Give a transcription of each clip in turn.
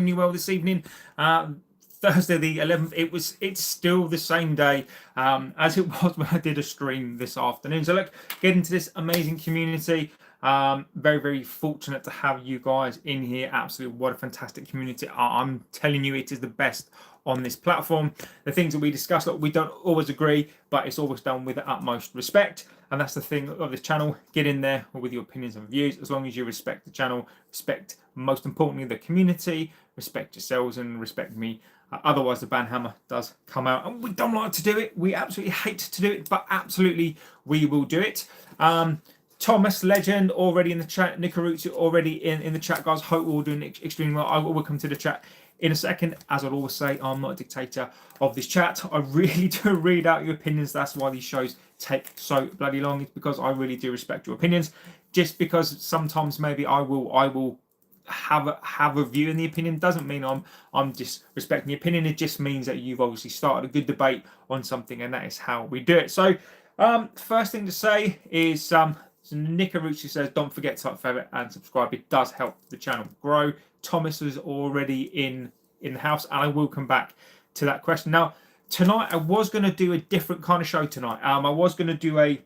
well this evening. Thursday the 11th. It's still the same day as it was when I did a stream this afternoon. So look, get into this amazing community. Very fortunate to have you guys in here. Absolutely, what a fantastic community. I'm telling you, it is the best on this platform. The things that we discuss, look, we don't always agree, but it's always done with the utmost respect. And that's the thing of this channel. Get in there with your opinions and views, as long as you respect the channel, respect, most importantly, the community, respect yourselves and respect me. Otherwise, the ban hammer does come out, and we don't like to do it. We absolutely hate to do it, but absolutely we will do it. Thomas Legend already in the chat. Nicaruzzi already in the chat, guys. Hope we're all doing extremely well. I will come to the chat in a second. As I'd always say, I'm not a dictator of this chat. I really do read out your opinions. That's why these shows take so bloody long. It's because I really do respect your opinions. Just because sometimes maybe I will have a view in the opinion doesn't mean I'm just respecting the opinion. It just means that you've obviously started a good debate on something, and that is how we do it. So first thing to say is so Nicaruzzi says, don't forget to like, favorite and subscribe. It does help the channel grow. Thomas is already in the house, and I will come back to that question. Now tonight I was going to do a different kind of show tonight. I was going to do a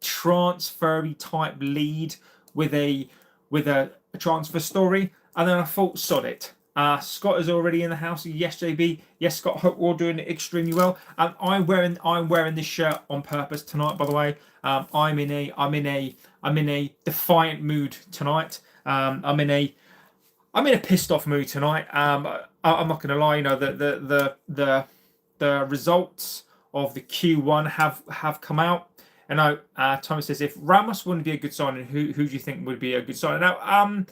transfery type lead with a transfer story, and then I thought, sod it. Scott is already in the house. Yes, JB. Yes, Scott. Hope we're all doing extremely well. I'm wearing this shirt on purpose tonight. By the way, I'm in a defiant mood tonight. I'm in a pissed off mood tonight. I'm not going to lie. You know, the results of the Q1 have come out. And Thomas says, if Ramos wouldn't be a good signing, who do you think would be a good signing? Now,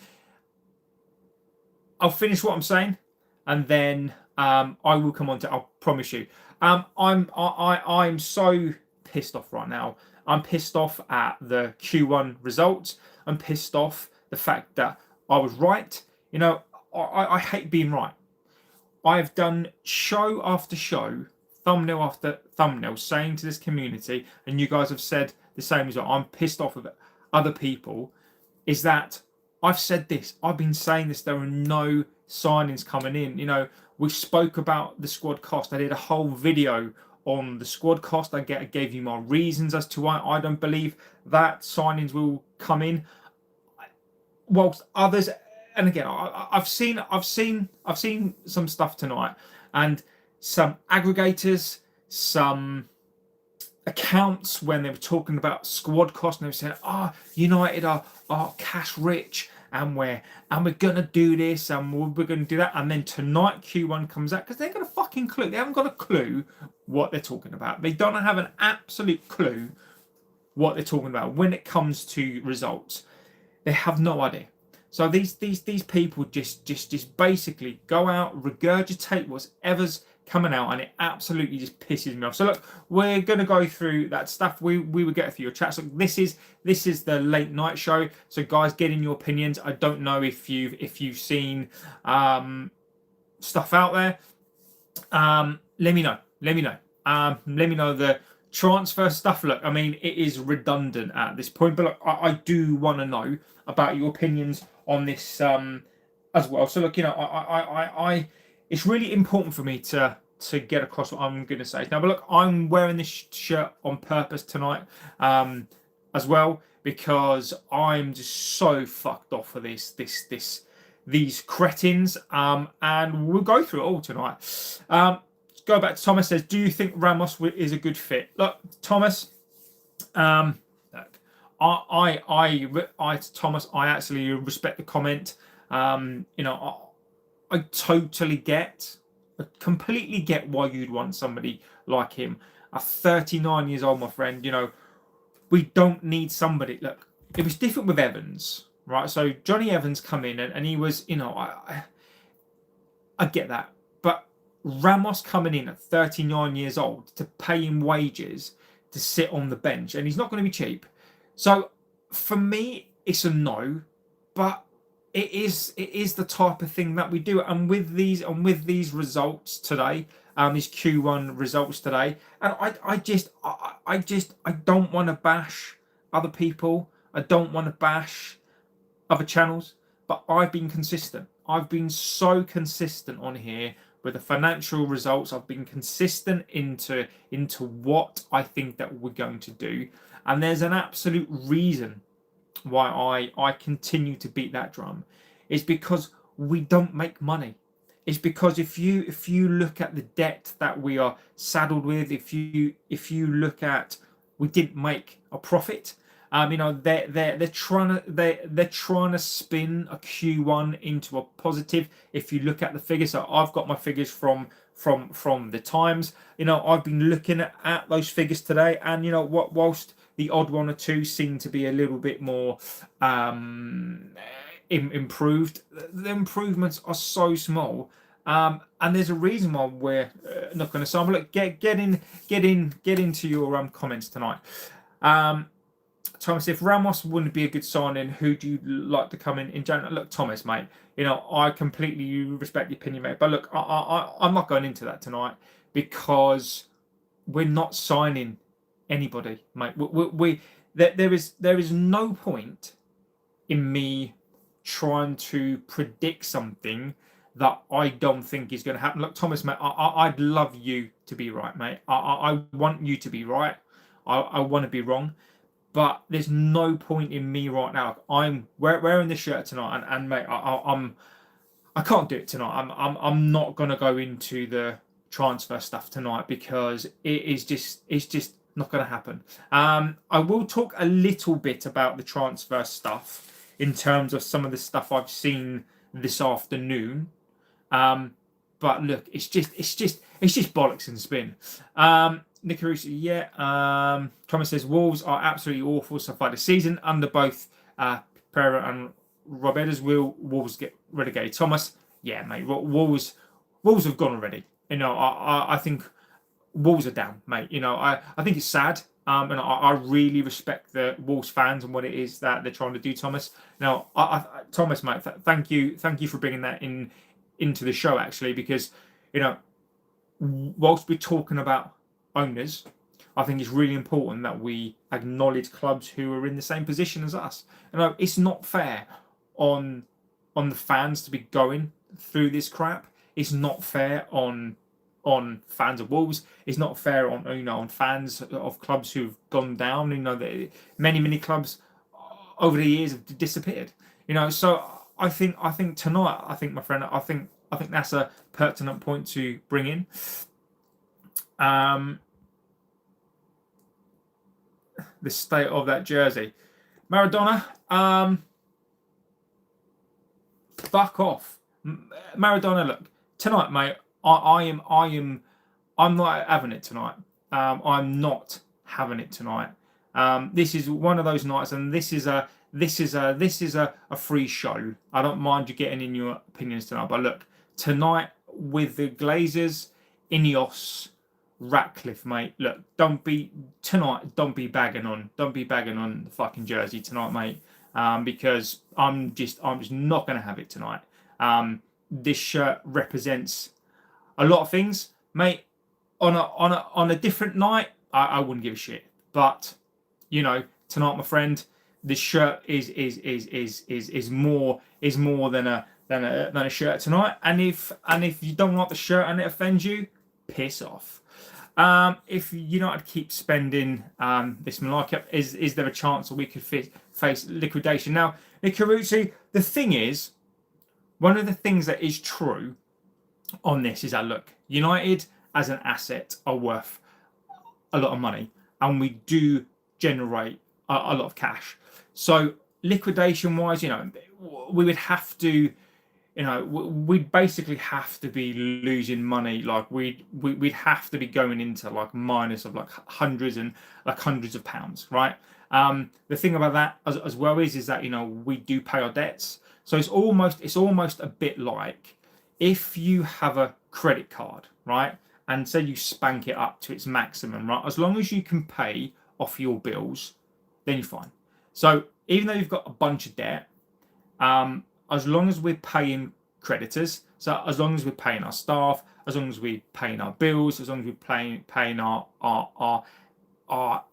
I'll finish what I'm saying, and then I will come on to. I'll promise you. I'm so pissed off right now. I'm pissed off at the Q1 results. I'm pissed off the fact that I was right. You know, I hate being right. I've done show after show, thumbnail after thumbnail, saying to this community, and you guys have said the same as well. I'm pissed off of other people. Is that I've said this. I've been saying this. There are no signings coming in. You know, we spoke about the squad cost. I did a whole video on the squad cost. I gave you my reasons as to why I don't believe that signings will come in. Whilst others, and again, I've seen some stuff tonight, and some aggregators, some accounts when they were talking about squad cost, and they were saying, United are cash rich, and we're gonna do this, and we're gonna do that. And then tonight Q1 comes out, because they're got a fucking clue. They haven't got a clue what they're talking about. They don't have an absolute clue what they're talking about when it comes to results. They have no idea. So these people just basically go out, regurgitate whatever's coming out, and it absolutely just pisses me off. So look, we're going to go through that stuff. We will get through your chats. So this is the late night show. So guys, get in your opinions. I don't know if you've seen stuff out there. Let me know. Let me know the transfer stuff. Look, I mean, it is redundant at this point, but look, I do want to know about your opinions on this as well. So look, you know, I it's really important for me to get across what I'm going to say now. But look, I'm wearing this shirt on purpose tonight as well, because I'm just so fucked off for these cretins, and we'll go through it all tonight. Go back to Thomas. Says, do you think Ramos is a good fit? Look, Thomas, look, Thomas, I actually respect the comment. You know, I completely get why you'd want somebody like him. At 39 years old, my friend, you know, we don't need somebody. Look, it was different with Evans, right? So Johnny Evans come in and he was, you know, I get that. But Ramos coming in at 39 years old to pay him wages to sit on the bench, and he's not going to be cheap. So for me, it's a no, but it is the type of thing that we do. And with these results today, these Q1 results today, and I don't want to bash other people. I don't want to bash other channels, but I've been consistent. I've been so consistent on here with the financial results. I've been consistent into what I think that we're going to do, and there's an absolute reason why I continue to beat that drum. Is because we don't make money. It's because if you look at the debt that we are saddled with, if you look at, we didn't make a profit. They're trying to spin a Q1 into a positive. If you look at the figures, so I've got my figures from the Times. I've been looking at those figures today, and whilst the odd one or two seem to be a little bit more improved, the improvements are so small. And there's a reason why we're not going to sample it. Get into your comments tonight. Thomas, if Ramos wouldn't be a good signing, who do you like to come in general? Look, Thomas, mate, I completely respect your opinion, mate. But look, I'm not going into that tonight because we're not signing anybody, mate. There is no point in me trying to predict something that I don't think is going to happen. Look, Thomas, mate, I'd love you to be right, mate. I want you to be right. I want to be wrong. But there's no point in me right now. I'm wearing this shirt tonight, and mate, I can't do it tonight. I'm not gonna go into the transfer stuff tonight because it's just not gonna happen. I will talk a little bit about the transfer stuff in terms of some of the stuff I've seen this afternoon. But look, it's just bollocks and spin. Nick Caruso, yeah. Thomas says Wolves are absolutely awful so far this season under both Pereira and Roberts. Will Wolves get relegated? Thomas, yeah, mate. Wolves have gone already. I think Wolves are down, mate. I think it's sad. And I really respect the Wolves fans and what it is that they're trying to do, Thomas. Now, Thomas, mate, thank you for bringing that into the show, actually, because whilst we're talking about owners, I think it's really important that we acknowledge clubs who are in the same position as us. It's not fair on the fans to be going through this crap. It's not fair on fans of Wolves. It's not fair on fans of clubs who've gone down. Many clubs over the years have disappeared. So I think tonight, my friend, I think that's a pertinent point to bring in. The state of that jersey, Maradona. Fuck off, Maradona. Look, tonight, mate. I'm not having it tonight. I'm not having it tonight. This is one of those nights, and this is a free show. I don't mind you getting in your opinions tonight, but look, tonight with the Glazers, Ineos, Ratcliffe, mate. Look, don't be bagging on the fucking jersey tonight, mate. Because I'm just not gonna have it tonight. This shirt represents a lot of things, mate. On a different night, I wouldn't give a shit. But tonight, my friend, this shirt is more than a shirt tonight. And if you don't like the shirt and it offends you, piss off. If United keep spending this Malaki, is there a chance that we could face liquidation? Now, Carucci, the thing is, one of the things that is true on this is that, look, United as an asset are worth a lot of money, and we do generate a lot of cash. So liquidation wise, we would have to, we'd basically have to be losing money. Like we'd have to be going into like minus of like hundreds of pounds, right? The thing about that as well is that we do pay our debts. So it's almost a bit like if you have a credit card, right? And say you spank it up to its maximum, right? As long as you can pay off your bills, then you're fine. So even though you've got a bunch of debt, as long as we're paying creditors, so as long as we're paying our staff, as long as we're paying our bills, as long as we're paying our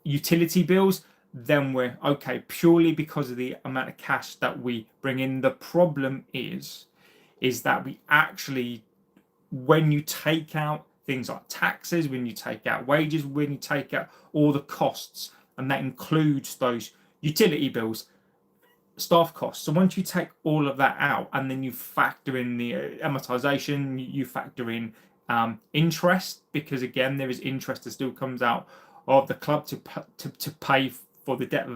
utility bills, then we're okay, purely because of the amount of cash that we bring in. The problem is that we actually, when you take out things like taxes, when you take out wages, when you take out all the costs, and that includes those utility bills, staff costs. So once you take all of that out, and then you factor in the amortization, you factor in interest, because again there is interest that still comes out of the club to pay for the debt.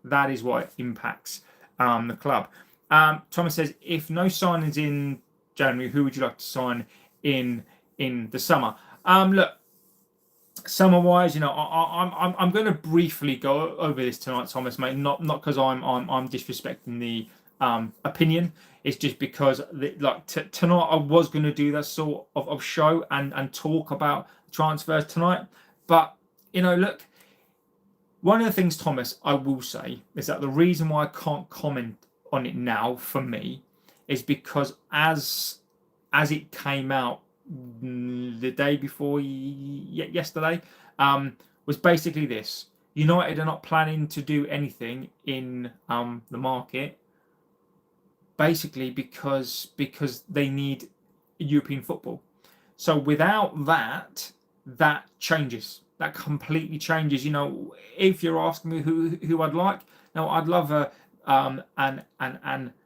That is what impacts the club. Thomas says, if no signings in January, who would you like to sign in the summer? Look, summer wise, I'm going to briefly go over this tonight, Thomas, mate. Not because I'm disrespecting the opinion. It's just because tonight I was going to do that sort of show and talk about transfers tonight. But look, one of the things, Thomas, I will say is that the reason why I can't comment on it now, for me, is because as it came out the day before yesterday, was basically this: United are not planning to do anything in the market, basically because they need European football. So without that changes. That completely changes. If you're asking me who I'd like, now I'd love an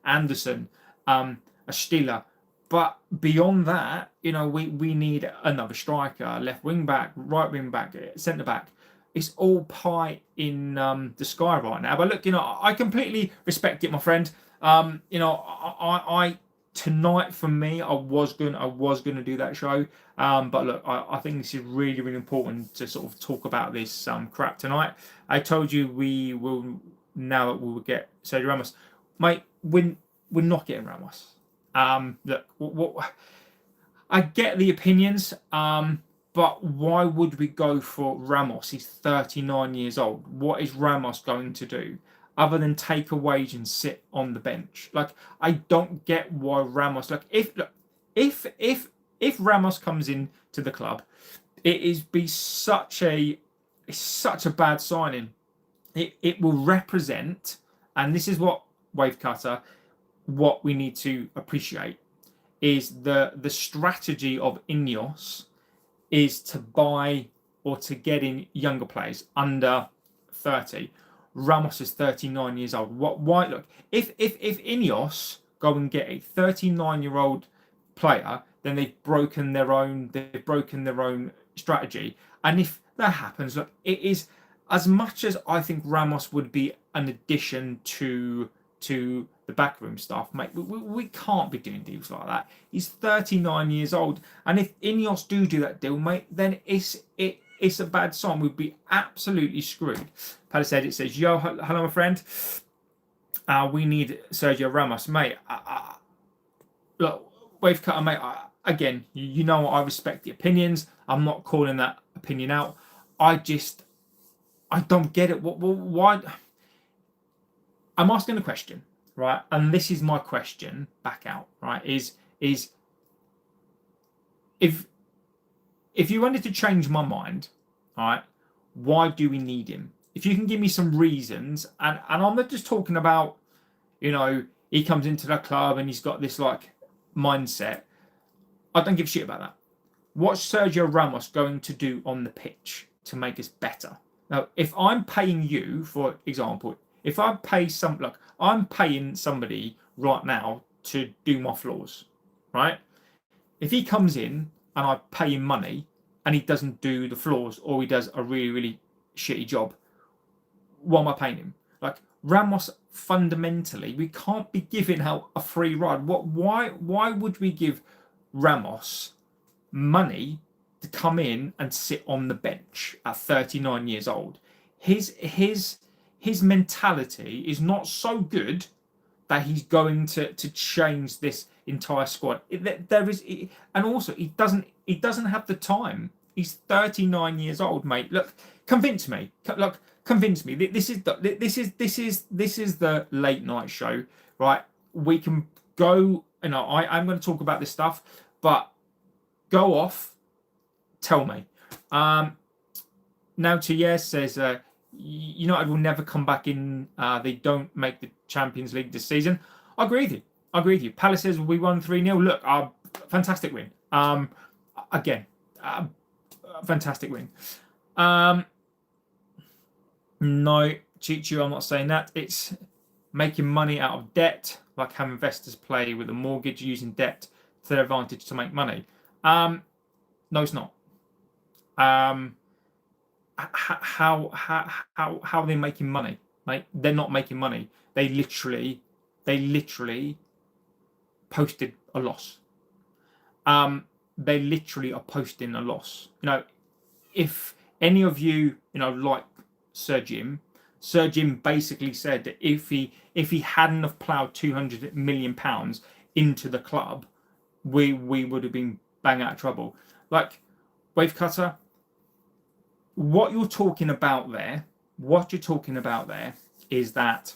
Anderson, a Stiller. But beyond that, we need another striker, left wing back, right wing back, centre back. It's all pie in the sky right now. But look, I completely respect it, my friend. I tonight, for me, I was gonna do that show. But look, I think this is really, really important to sort of talk about this crap tonight. I told you we will get Sergio Ramos, mate. We're not getting Ramos. Look, I get the opinions, but why would we go for Ramos? He's 39 years old. What is Ramos going to do other than take a wage and sit on the bench? Like, I don't get why Ramos. Like, if Ramos comes in to the club, it is such a bad signing. It will represent, and this is what Wave Cutter, what we need to appreciate is the strategy of Ineos is to buy or to get in younger players under 30. Ramos is 39 years old. Why? Look, if Ineos go and get a 39-year-old player, then they've broken their own strategy. And if that happens, look, it is, as much as I think Ramos would be an addition to the backroom staff, mate, we can't be doing deals like that. He's 39 years old, and if Ineos do that deal, mate, then it's a bad sign. We'd be absolutely screwed. Paddy said, it says, yo, hello, my friend. We need Sergio Ramos, mate. Look, Wave Cutter, mate. Again, I respect the opinions. I'm not calling that opinion out. I don't get it. Why? I'm asking a question, right? And this is my question back out, right? Is if you wanted to change my mind, all right, why do we need him? If you can give me some reasons, and I'm not just talking about, he comes into the club and he's got this like mindset. I don't give a shit about that. What's Sergio Ramos going to do on the pitch to make us better? Now, if I'm paying you, for example, if I pay I'm paying somebody right now to do my floors, right? If he comes in and I pay him money and he doesn't do the floors, or he does a really, really shitty job, why am I paying him? Like, Ramos, fundamentally, we can't be giving out a free ride. Why would we give Ramos money to come in and sit on the bench at 39 years old? His mentality is not so good that he's going to change this entire squad. And also he doesn't have the time. He's 39 years old, mate. Look, convince me. Look, convince me. This is the late night show, right? We can go. I'm going to talk about this stuff, but go off. Tell me. Now to yes says United will never come back in. They don't make the Champions League this season. I agree with you. I agree with you. Palace says we won 3-0. Look, fantastic win. Again, fantastic win. No, Chichu, I'm not saying that. It's making money out of debt, like how investors play with a mortgage using debt to their advantage to make money. No, it's not. How are they making money? Like, they're not making money. They literally posted a loss. They literally are posting a loss. If any of you, like Sir Jim basically said that if he hadn't have ploughed £200 million into the club, we would have been bang out of trouble. Like, Wave Cutter, what you're talking about there is that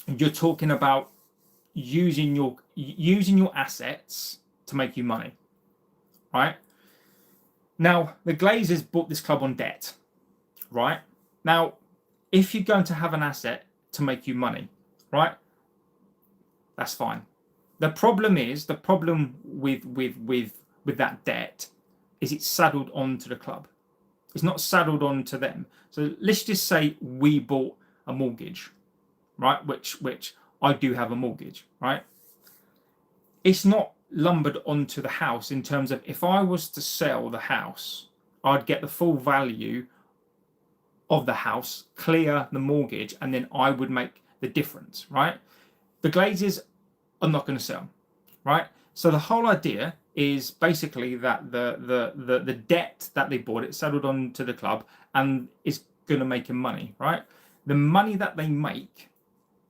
you're talking about using your assets to make you money, right? Now, the Glazers bought this club on debt, right? Now, if you're going to have an asset to make you money, right? That's fine. The problem with that debt is it's saddled onto the club. It's not saddled onto them. So let's just say we bought a mortgage, right? Which I do have a mortgage, right? It's not lumbered onto the house in terms of, if I was to sell the house, I'd get the full value of the house, clear the mortgage, and then I would make the difference, right? The Glazers are not going to sell, right? So the whole idea is basically that the debt that they bought, it settled onto the club and is going to make them money, right? The money that they make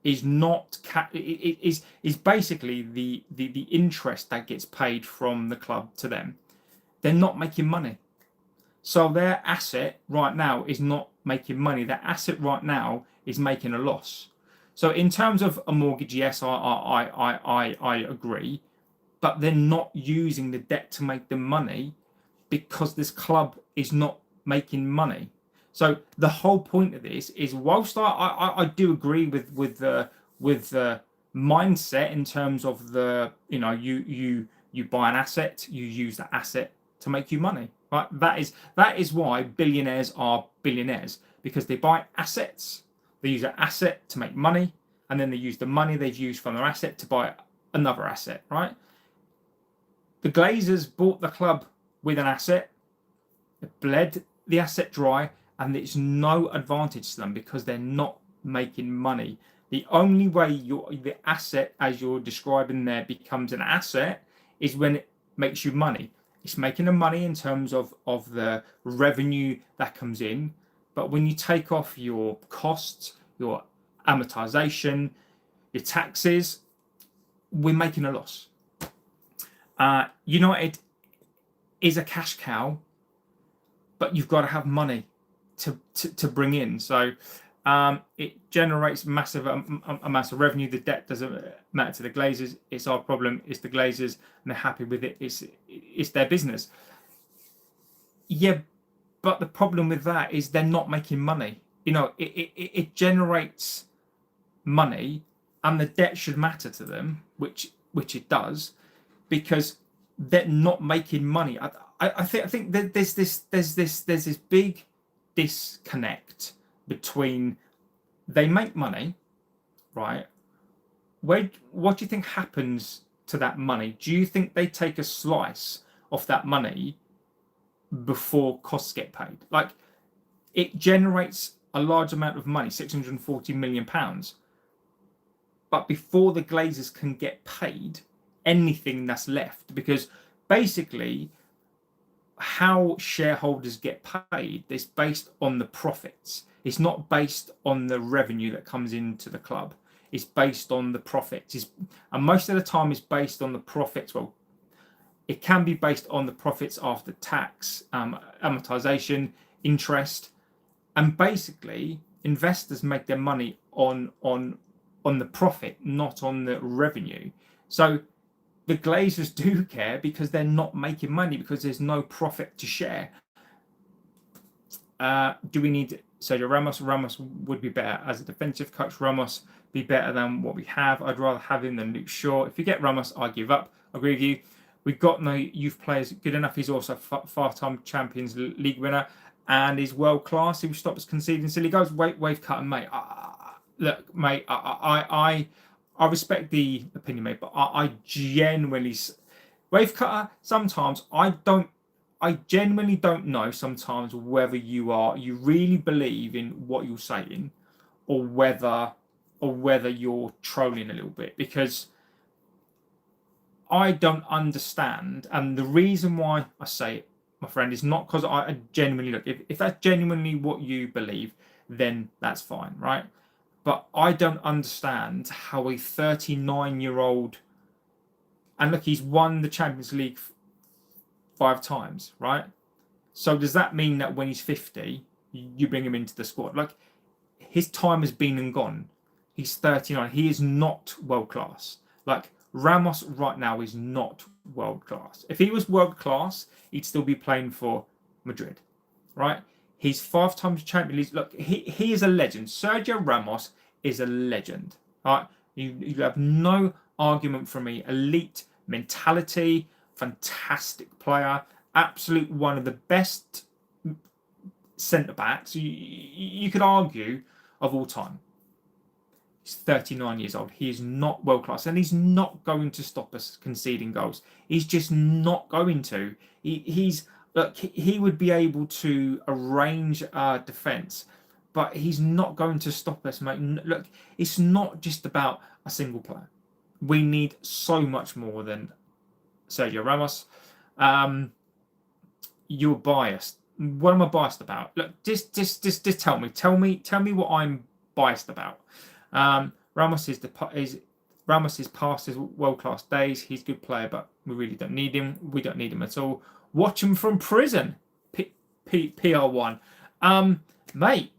is not is basically the interest that gets paid from the club to them. They're not making money, so their asset right now is not making money. Their asset right now is making a loss. So in terms of a mortgage, yes, I agree, but they're not using the debt to make them money because this club is not making money. So the whole point of this is, whilst I do agree with the mindset in terms of the, you buy an asset, you use the asset to make you money. Right? That is why billionaires are billionaires, because they buy assets. They use an asset to make money, and then they use the money they've used from their asset to buy another asset. Right? The Glazers bought the club with an asset, bled the asset dry, and it's no advantage to them because they're not making money. The only way the asset, as you're describing there, becomes an asset is when it makes you money. It's making the money in terms of the revenue that comes in, but when you take off your costs, your amortization, your taxes, we're making a loss. United is a cash cow, but you've got to have money to bring in. So it generates massive amounts of revenue. The debt doesn't matter to the Glazers. It's our problem. It's the Glazers, and they're happy with it. It's their business. Yeah, but the problem with that is they're not making money. It generates money, and the debt should matter to them, which it does, because they're not making money. I think that there's this big disconnect between, they make money, right? What do you think happens to that money? Do you think they take a slice of that money before costs get paid? Like, it generates a large amount of money, £640 million, but before the Glazers can get paid anything that's left, because basically how shareholders get paid is based on the profits. It's not based on the revenue that comes into the club. It's based on the profits. And most of the time it's based on the profits. Well, it can be based on the profits after tax, amortization, interest, and basically investors make their money on the profit, not on the revenue. So the Glazers do care because they're not making money, because there's no profit to share. Do we need Sergio Ramos? Ramos would be better as a defensive coach. Ramos be better than what we have. I'd rather have him than Luke Shaw. If you get Ramos, I give up. I agree with you. We've got no youth players good enough. He's also a five-time Champions League winner and is world class. He will stop us conceding silly goals. Wave cut and mate. Look, mate. I respect the opinion, mate, but I genuinely wave cutter. Sometimes I genuinely don't know sometimes whether you really believe in what you're saying, or whether you're trolling a little bit, because I don't understand. And the reason why I say it, my friend, is not because I genuinely look. If that's genuinely what you believe, then that's fine, right? But I don't understand how a 39-year-old, and look, he's won the Champions League 5 times, right? So does that mean that when he's 50, you bring him into the squad? Like, his time has been and gone. He's 39. He is not world class. Like, Ramos right now is not world class. If he was world class, he'd still be playing for Madrid, right? He's 5 times champion. Look, he is a legend. Sergio Ramos is a legend, right? You have no argument from me. Elite mentality, fantastic player, absolute one of the best centre backs you could argue of all time. He's 39 years old. He is not world class, and he's not going to stop us conceding goals. He's just not going to. Look, he would be able to arrange our defence, but he's not going to stop us, mate. Look, it's not just about a single player. We need so much more than Sergio Ramos. You're biased. What am I biased about? Look, just tell me what I'm biased about. Ramos is past his world class days. He's a good player, but we really don't need him. We don't need him at all. Watch him from prison. PR1, mate.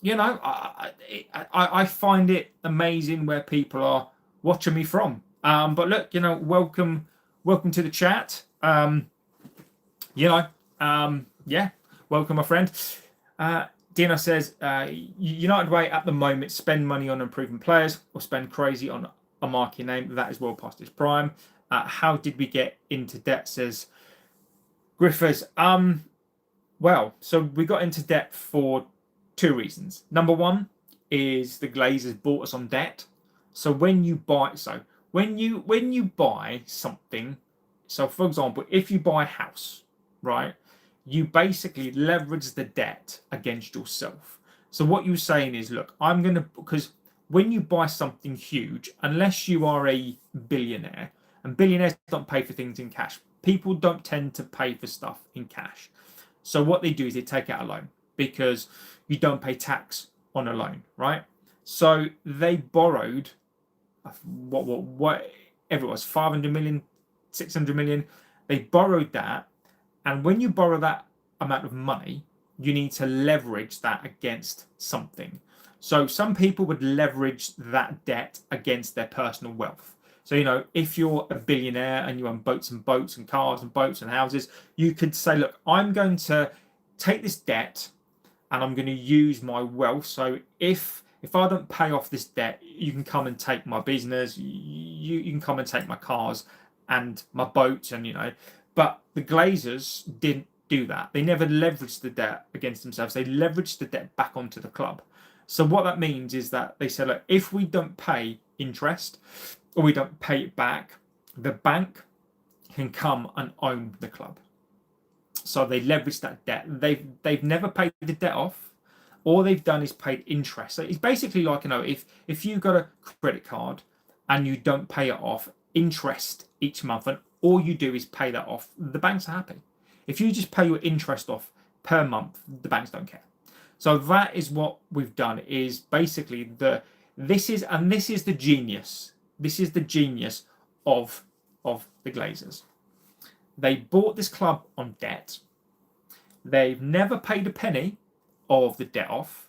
You know, I find it amazing where people are watching me from. But look, you know, welcome to the chat. Yeah, welcome, my friend. Dino says, United way at the moment, spend money on improving players or spend crazy on a marquee name that is well past its prime. How did we get into debt, says Griffiths. Well, so we got into debt for 2 reasons. Number one is the Glazers bought us on debt. So when you buy something, so for example, if you buy a house, right, you basically leverage the debt against yourself. So what you're saying is, look, because when you buy something huge, unless you are a billionaire, and billionaires don't pay for things in cash, people don't tend to pay for stuff in cash. So what they do is they take out a loan, because you don't pay tax on a loan, right? So they borrowed whatever it was, 500 million, 600 million. They borrowed that. And when you borrow that amount of money, you need to leverage that against something. So some people would leverage that debt against their personal wealth. So, you know, if you're a billionaire and you own boats and cars and boats and houses, you could say, look, I'm going to take this debt and I'm going to use my wealth. So if I don't pay off this debt, you can come and take my business, you can come and take my cars and my boats, and, you know. But the Glazers didn't do that. They never leveraged the debt against themselves. They leveraged the debt back onto the club. So what that means is that they said, look, if we don't pay interest or we don't pay it back, the bank can come and own the club. So they leveraged that debt. They've never paid the debt off. All they've done is paid interest. So it's basically like, you know, if you got a credit card and you don't pay it off, interest each month, and all you do is pay that off, the banks are happy. If you just pay your interest off per month, the banks don't care. So that is what we've done. Is basically this is the genius. This is the genius of the Glazers. They bought this club on debt. They've never paid a penny of the debt off.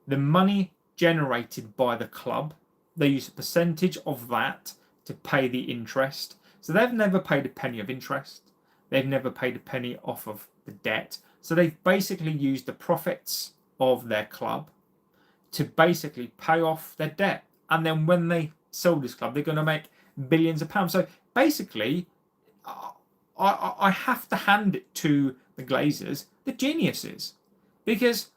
The money generated by the club, they use a percentage of that to pay the interest. So they've never paid a penny of interest. They've never paid a penny off of the debt. So they've basically used the profits of their club to basically pay off their debt. And then when they sell this club, they're going to make billions of pounds. So basically, I have to hand it to the Glazers, the geniuses, because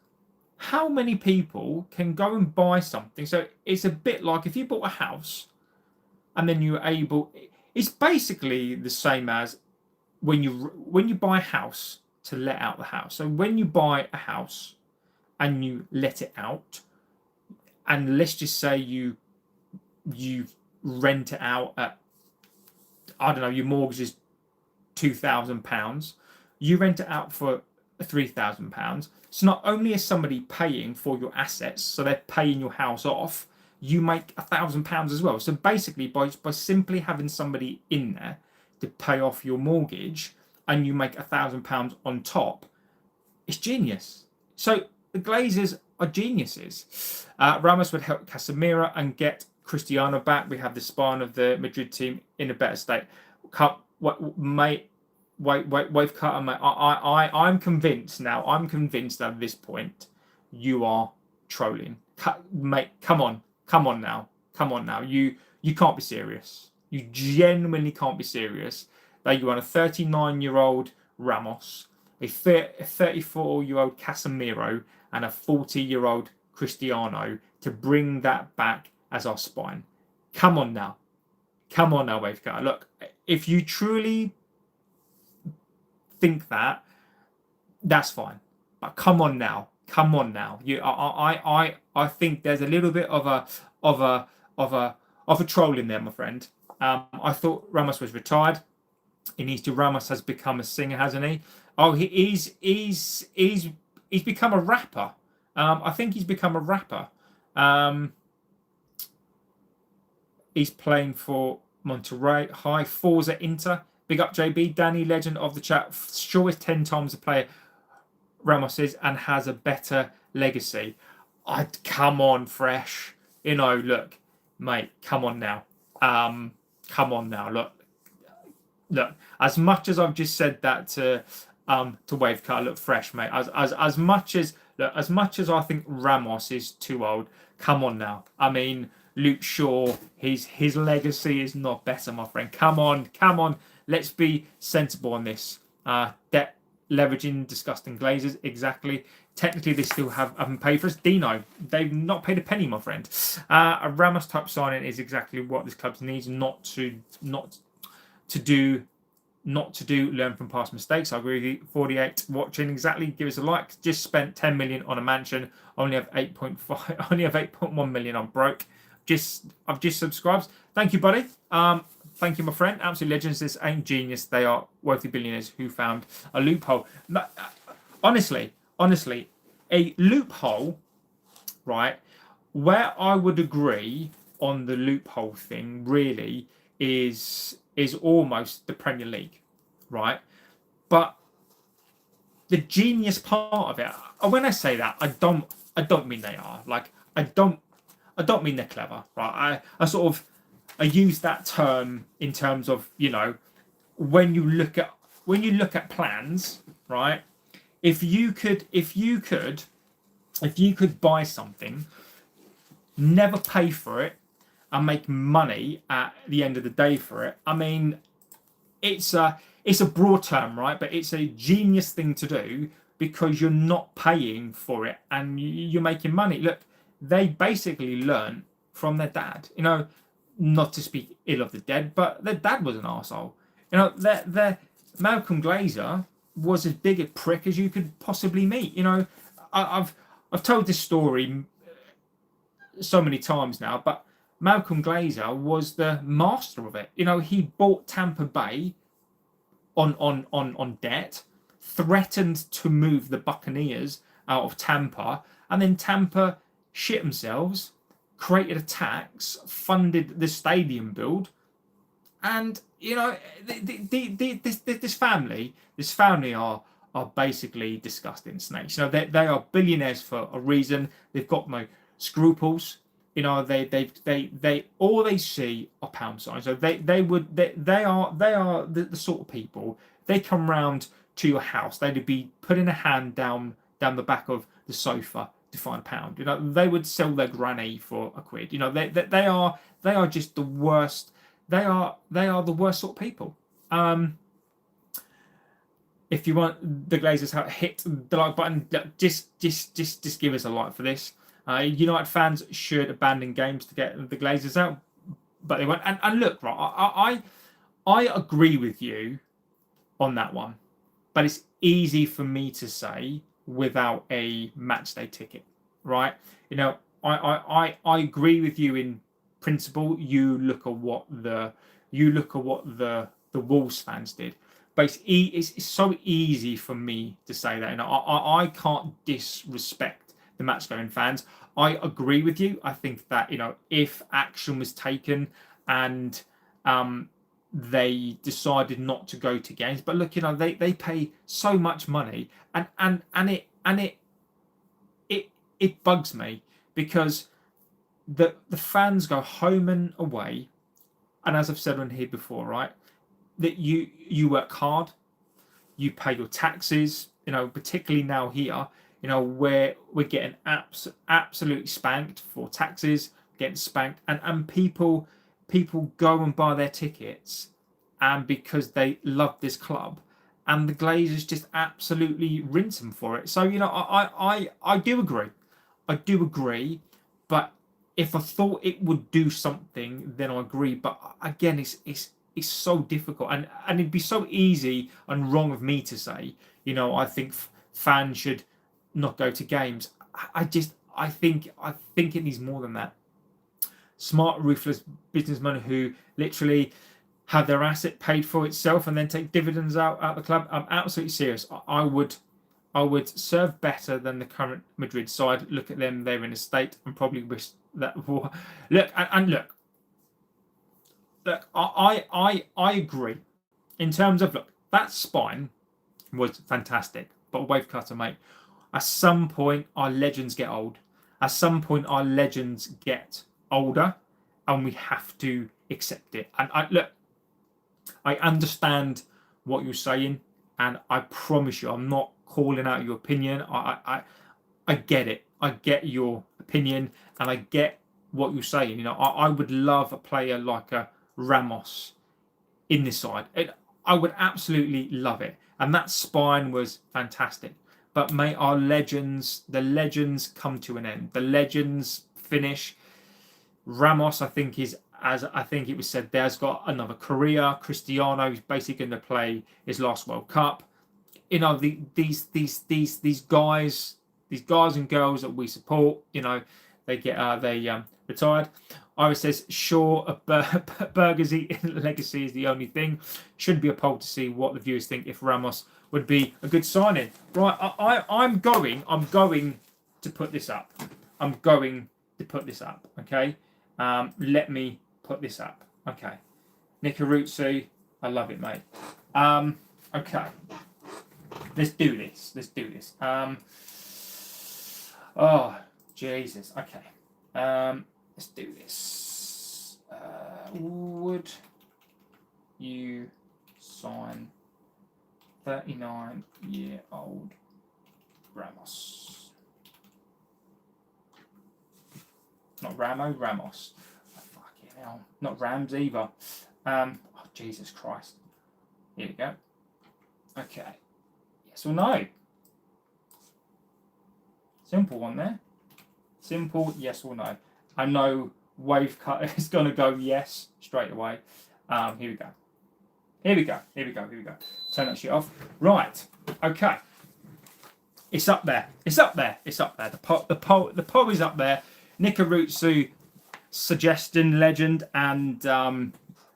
how many people can go and buy something? So it's a bit like if you bought a house and then you're able. It's basically the same as when you buy a house to let out the house. So when you buy a house and you let it out, and let's just say you rent it out at, I don't know, your mortgage is £2,000, you rent it out for £3,000. So not only is somebody paying for your assets, so they're paying your house off, you make £1,000 as well. So basically, by simply having somebody in there to pay off your mortgage, and you make £1,000 on top, it's genius. So the Glazers are geniuses. Ramos would help Casemiro and get Cristiano back. We have the spine of the Madrid team in a better state. Mate, wave cutter, mate. I'm convinced now. I'm convinced at this point you are trolling, mate. Come on now. You can't be serious. You genuinely can't be serious. That you want a 39-year-old Ramos, a 34-year-old Casemiro, and a 40-year-old Cristiano to bring that back as our spine. Come on now, wave cutter. Look, if you truly think that, that's fine. But come on now. I think there's a little bit of a troll in there, my friend. I thought Ramos was retired. Ramos has become a singer, hasn't he? Oh, he's become a rapper. I think he's become a rapper. He's playing for Monterrey. Hi, Forza Inter. Big up JB, Danny, legend of the chat. Sure is 10 times the player Ramos is and has a better legacy. Come on, Fresh. Look, mate, come on now. Look. As much as I've just said that to Wavecar, look, Fresh, mate. As much as I think Ramos is too old, come on now. I mean, Luke Shaw, his legacy is not better, my friend. Come on. Let's be sensible on this. Debt leveraging, disgusting Glazers, exactly. Technically, they still haven't paid for us. Dino, they've not paid a penny, my friend. A Ramos type signing is exactly what this club needs. Not to learn from past mistakes. I agree with you. 48 watching, exactly. Give us a like. Just spent 10 million on a mansion. Only have 8.5. Only have 8.1 million. I'm broke. I've just subscribed. Thank you, buddy. Thank you, my friend. Absolute legends. This ain't genius. They are wealthy billionaires who found a loophole. Honestly, a loophole, right? Where I would agree on the loophole thing really is almost the Premier League, right? But the genius part of it, when I say that, I don't mean they are. Like, I don't mean they're clever, right? I use that term in terms of, when you look at plans, right? If you could buy something, never pay for it, and make money at the end of the day for it, I mean, it's a broad term, right? But it's a genius thing to do because you're not paying for it and you're making money. Look, they basically learn from their dad. Not to speak ill of the dead, but their dad was an arsehole. Their Malcolm Glazer was as big a prick as you could possibly meet. I've told this story so many times now, but Malcolm Glazer was the master of it. He bought Tampa Bay on debt, threatened to move the Buccaneers out of Tampa, and then Tampa shit themselves, created a tax, funded the stadium build, and this family are basically disgusting snakes. They are billionaires for a reason. They've got no scruples. They all they see are pound signs. So they are the sort of people, they come round to your house, they'd be putting a hand down the back of the sofa to find a pound. You know, they would sell their granny for a quid. You know, they are just the worst. They are the worst sort of people. If you want the Glazers, hit the like button. Just give us a like for this. United fans should abandon games to get the Glazers out, but they won't. And look, right, I agree with you on that one, but it's easy for me to say without a match day ticket, right? You know, I agree with you in principle. You look at what the Wolves fans did, but it's so easy for me to say that. You know, I can't disrespect the match going fans. I agree with you. I think that, you know, if action was taken and they decided not to go to games, but look, you know, they pay so much money, and it bugs me because the fans go home and away, and as I've said on here before, right, that you work hard, you pay your taxes, you know, particularly now here, you know, where we're getting absolutely spanked for taxes, getting spanked, and people go and buy their tickets, and because they love this club, and the Glazers just absolutely rinse them for it. So, you know, I do agree, but if I thought it would do something, then I agree. But again, it's so difficult, and it'd be so easy and wrong of me to say, you know, I think fans should not go to games. I think it needs more than that. Smart, ruthless businessmen who literally have their asset paid for itself and then take dividends out the club. I'm absolutely serious. I would serve better than the current Madrid side. Look at them; they're in a state, and probably wish that. Look. I agree. In terms of, look, that spine was fantastic, but wave cutter, mate. At some point, our legends get old. At some point, our legends get older, and we have to accept it. And I understand what you're saying, and I promise you, I'm not calling out your opinion. I get it. I get your opinion, and I get what you're saying. You know, I would love a player like a Ramos in this side. I would absolutely love it, and that spine was fantastic. But mate, the legends come to an end. The legends finish. Ramos, I think, is, as I think it was said, there's got another career. Cristiano is basically going to play his last World Cup. You know, these guys and girls that we support, you know, they retired. Iris says, sure, a burgers eating legacy is the only thing. Shouldn't be a poll to see what the viewers think if Ramos would be a good signing. Right, I'm going to put this up. I'm going to put this up. Okay, let me put this up. Okay, Nikarutsu, I love it, mate. Okay, let's do this. Oh Jesus. Okay. Let's do this. Would you sign 39-year-old Ramos? Not Ramos. Oh, fucking hell. Not Rams either. Oh, Jesus Christ. Here we go. Okay. Yes or no? Simple one there. Simple yes or no. I know wave cut is going to go yes straight away. Here we go. Turn that shit off. Right. Okay. It's up there. The poll is up there. Nikarutsu, suggestion, legend, and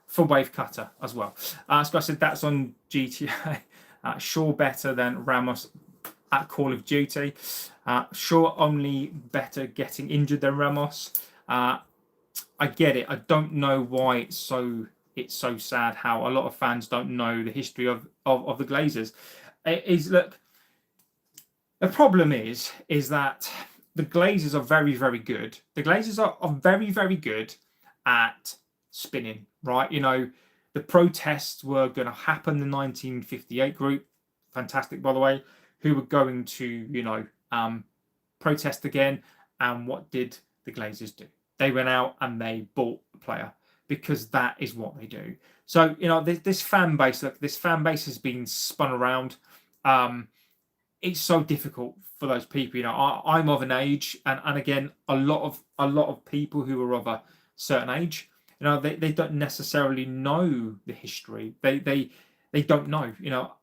for wave cutter as well. So I said that's on GTA. Sure, better than Ramos at Call of Duty. Sure, only better getting injured than Ramos. I get it. I don't know why it's so sad how a lot of fans don't know the history of the Glazers. Look, the problem is that the Glazers are very, very good. The Glazers are very, very good at spinning, right? You know, the protests were going to happen in the 1958 group. fantastic, by the way, who were going to, protest again. And what did the Glazers do? They went out and they bought a player because that is what they do. So, this fan base, look, this fan base has been spun around. It's so difficult for those people. I'm of an age, and again, a lot of people who are of a certain age, they don't necessarily know the history. They don't know,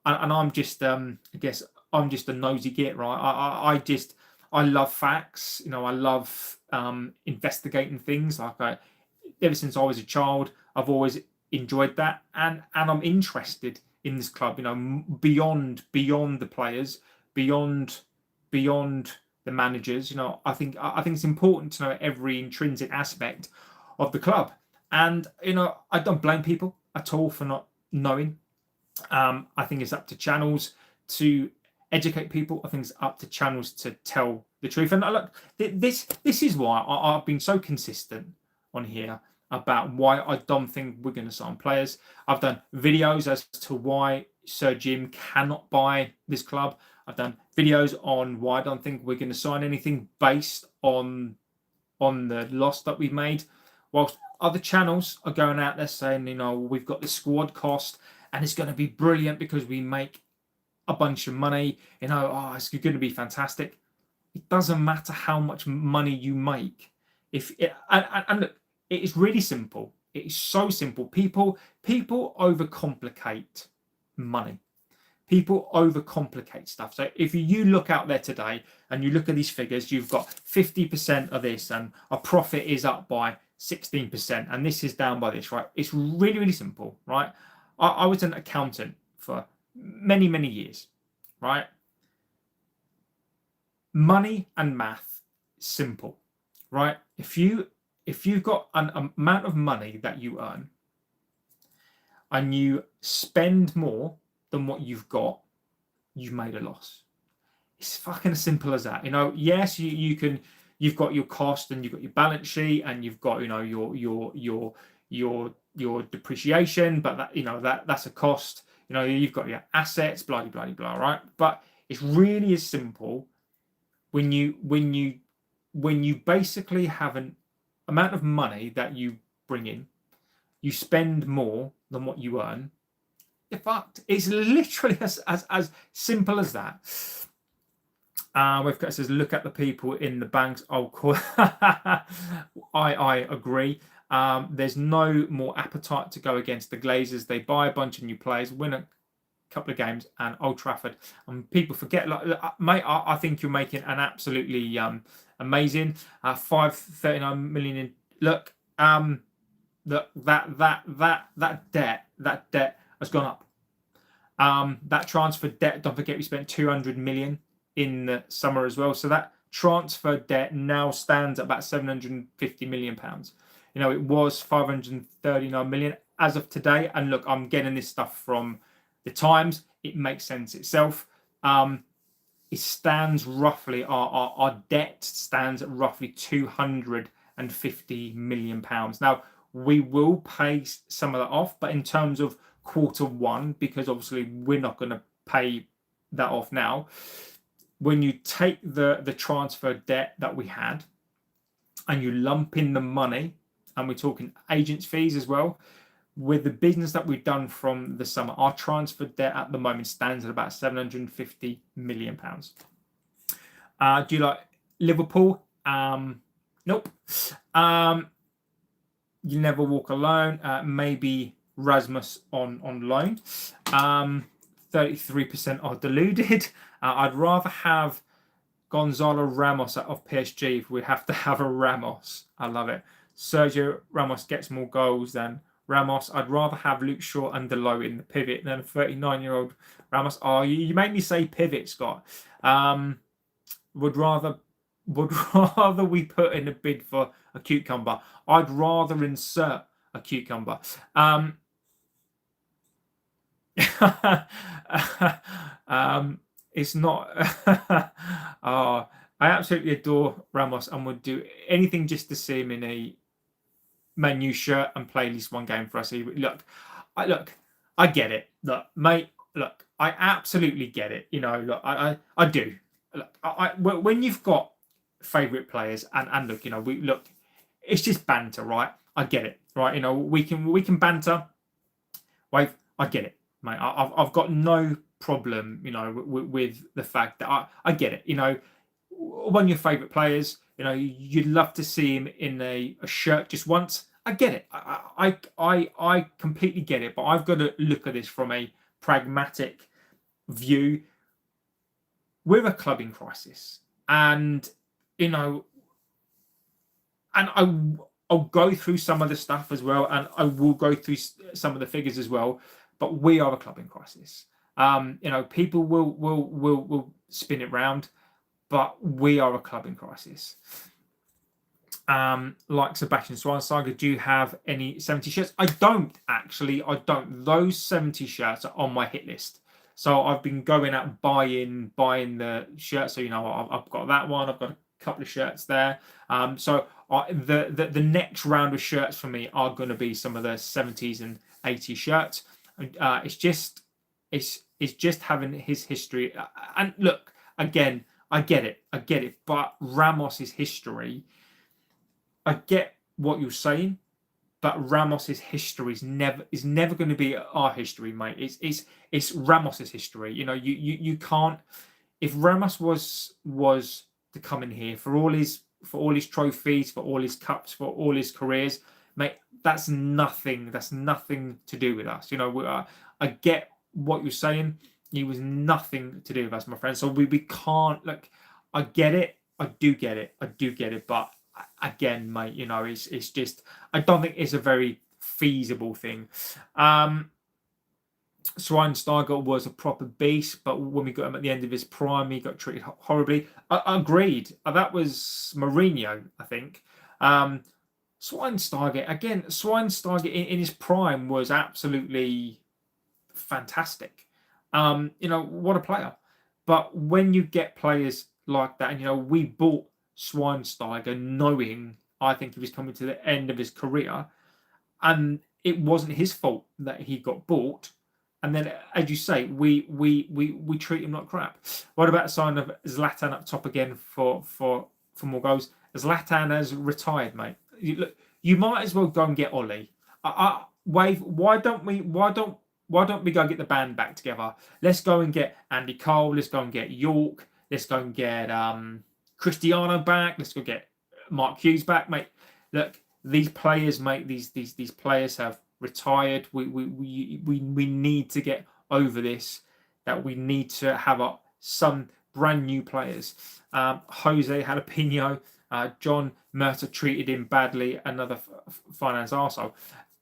and I'm just I guess I'm just a nosy git, right? I love facts, I love investigating things. Ever since I was a child, I've always enjoyed that, and I'm interested in this club, beyond the players, beyond the managers. I think it's important to know every intrinsic aspect of the club, and I don't blame people at all for not knowing. I think it's up to channels to educate people. I think it's up to channels to tell the truth. And look, this is why I've been so consistent on here about why I don't think we're going to sign players. I've done videos as to why Sir Jim cannot buy this club. I've done videos on why I don't think we're going to sign anything based on the loss that we've made. Whilst other channels are going out there saying, we've got the squad cost and it's going to be brilliant because we make a bunch of money. It's going to be fantastic. It doesn't matter how much money you make. And look, it is really simple. It is so simple. People overcomplicate money. People overcomplicate stuff. So if you look out there today and you look at these figures, you've got 50% of this and a profit is up by 16% and this is down by this, right? It's really, really simple, right? I was an accountant for many, many years, right? Money and math, simple, right? If you've got an amount of money that you earn and you spend more than what you've got, you've made a loss. It's fucking as simple as that. Yes, you've got your cost and you've got your balance sheet and you've got your depreciation, but that's a cost. You've got your assets, blah blah blah blah, right? But it's really as simple when you basically have an amount of money that you bring in, you spend more than what you earn, you're fucked. It's literally as simple as that. We've got, it says, look at the people in the banks. I'll call. I agree. There's no more appetite to go against the Glazers. They buy a bunch of new players, win a couple of games, and Old Trafford. And people forget, mate. I think you're making an absolutely amazing 539 million. In, look, that debt has gone up. That transfer debt. Don't forget, we spent 200 million in the summer as well. So that transfer debt now stands at about 750 million pounds. It was 539 million as of today. And look, I'm getting this stuff from the Times. It makes sense itself. It stands roughly, our debt stands at roughly 250 million pounds. Now, we will pay some of that off, but in terms of Q1, because obviously we're not going to pay that off now, when you take the transfer debt that we had and you lump in the money, and we're talking agents fees as well, with the business that we've done from the summer, our transfer debt at the moment stands at about 750 million pounds. Do you like Liverpool? Nope. You never walk alone. Maybe Ramos on loan. 33% are deluded. I'd rather have Gonzalo Ramos of PSG if we have to have a Ramos. I love it. Sergio Ramos gets more goals than Ramos. I'd rather have Luke Shaw and Delo in the pivot than a 39-year-old Ramos. Oh, you make me say pivot, Scott. Would rather we put in a bid for a cucumber. I'd rather insert a cucumber. It's not. I absolutely adore Ramos and would do anything just to see him in a Man U shirt and play at least one game for us. I get it. Look, mate. Look, I absolutely get it. Look, I do. Look, when you've got favourite players, and look, it's just banter, right? I get it, right? We can banter. Wave, I get it, mate. I've got no problem, with the fact that I get it. One of your favourite players, you'd love to see him in a shirt just once. I get it. I completely get it. But I've got to look at this from a pragmatic view. We're a club in crisis, and you know, and I'll go through some of the stuff as well, and I will go through some of the figures as well. But we are a club in crisis. People will spin it round, but we are a club in crisis. Like Sebastian Schweinsteiger, do you have any 70 shirts? I don't actually. I don't. Those 70 shirts are on my hit list. So I've been going out buying the shirts. So I've got that one. I've got a couple of shirts there. So the next round of shirts for me are going to be some of the 70s and 80s shirts. It's just having his history. And look, again, I get it. But Ramos's history, I get what you're saying, but Ramos's history is never going to be our history, mate. It's Ramos's history. You can't. If Ramos was to come in here for all his trophies, for all his cups, for all his careers, mate, that's nothing. That's nothing to do with us. I get what you're saying. He was nothing to do with us, my friend. So we can't look. I get it. I do get it. But again, mate, it's just, I don't think it's a very feasible thing. Schweinsteiger was a proper beast, but when we got him at the end of his prime, he got treated horribly. Agreed. That was Mourinho, I think. Schweinsteiger in his prime was absolutely fantastic. What a player. But when you get players like that, and we bought Schweinsteiger knowing, I think, he was coming to the end of his career, and it wasn't his fault that he got bought. And then, as you say, we treat him like crap. What about the sign of Zlatan up top again for more goals? Zlatan has retired, mate. You might as well go and get Ollie. Wave. Why don't we go and get the band back together? Let's go and get Andy Cole. Let's go and get York. Let's go and get Cristiano back. Let's go get Mark Hughes back, mate. Look, these players, mate. These players have retired. We need to get over this. That we need to have some brand new players. Jose Jalapeno, John Murta treated him badly. Another finance arsehole.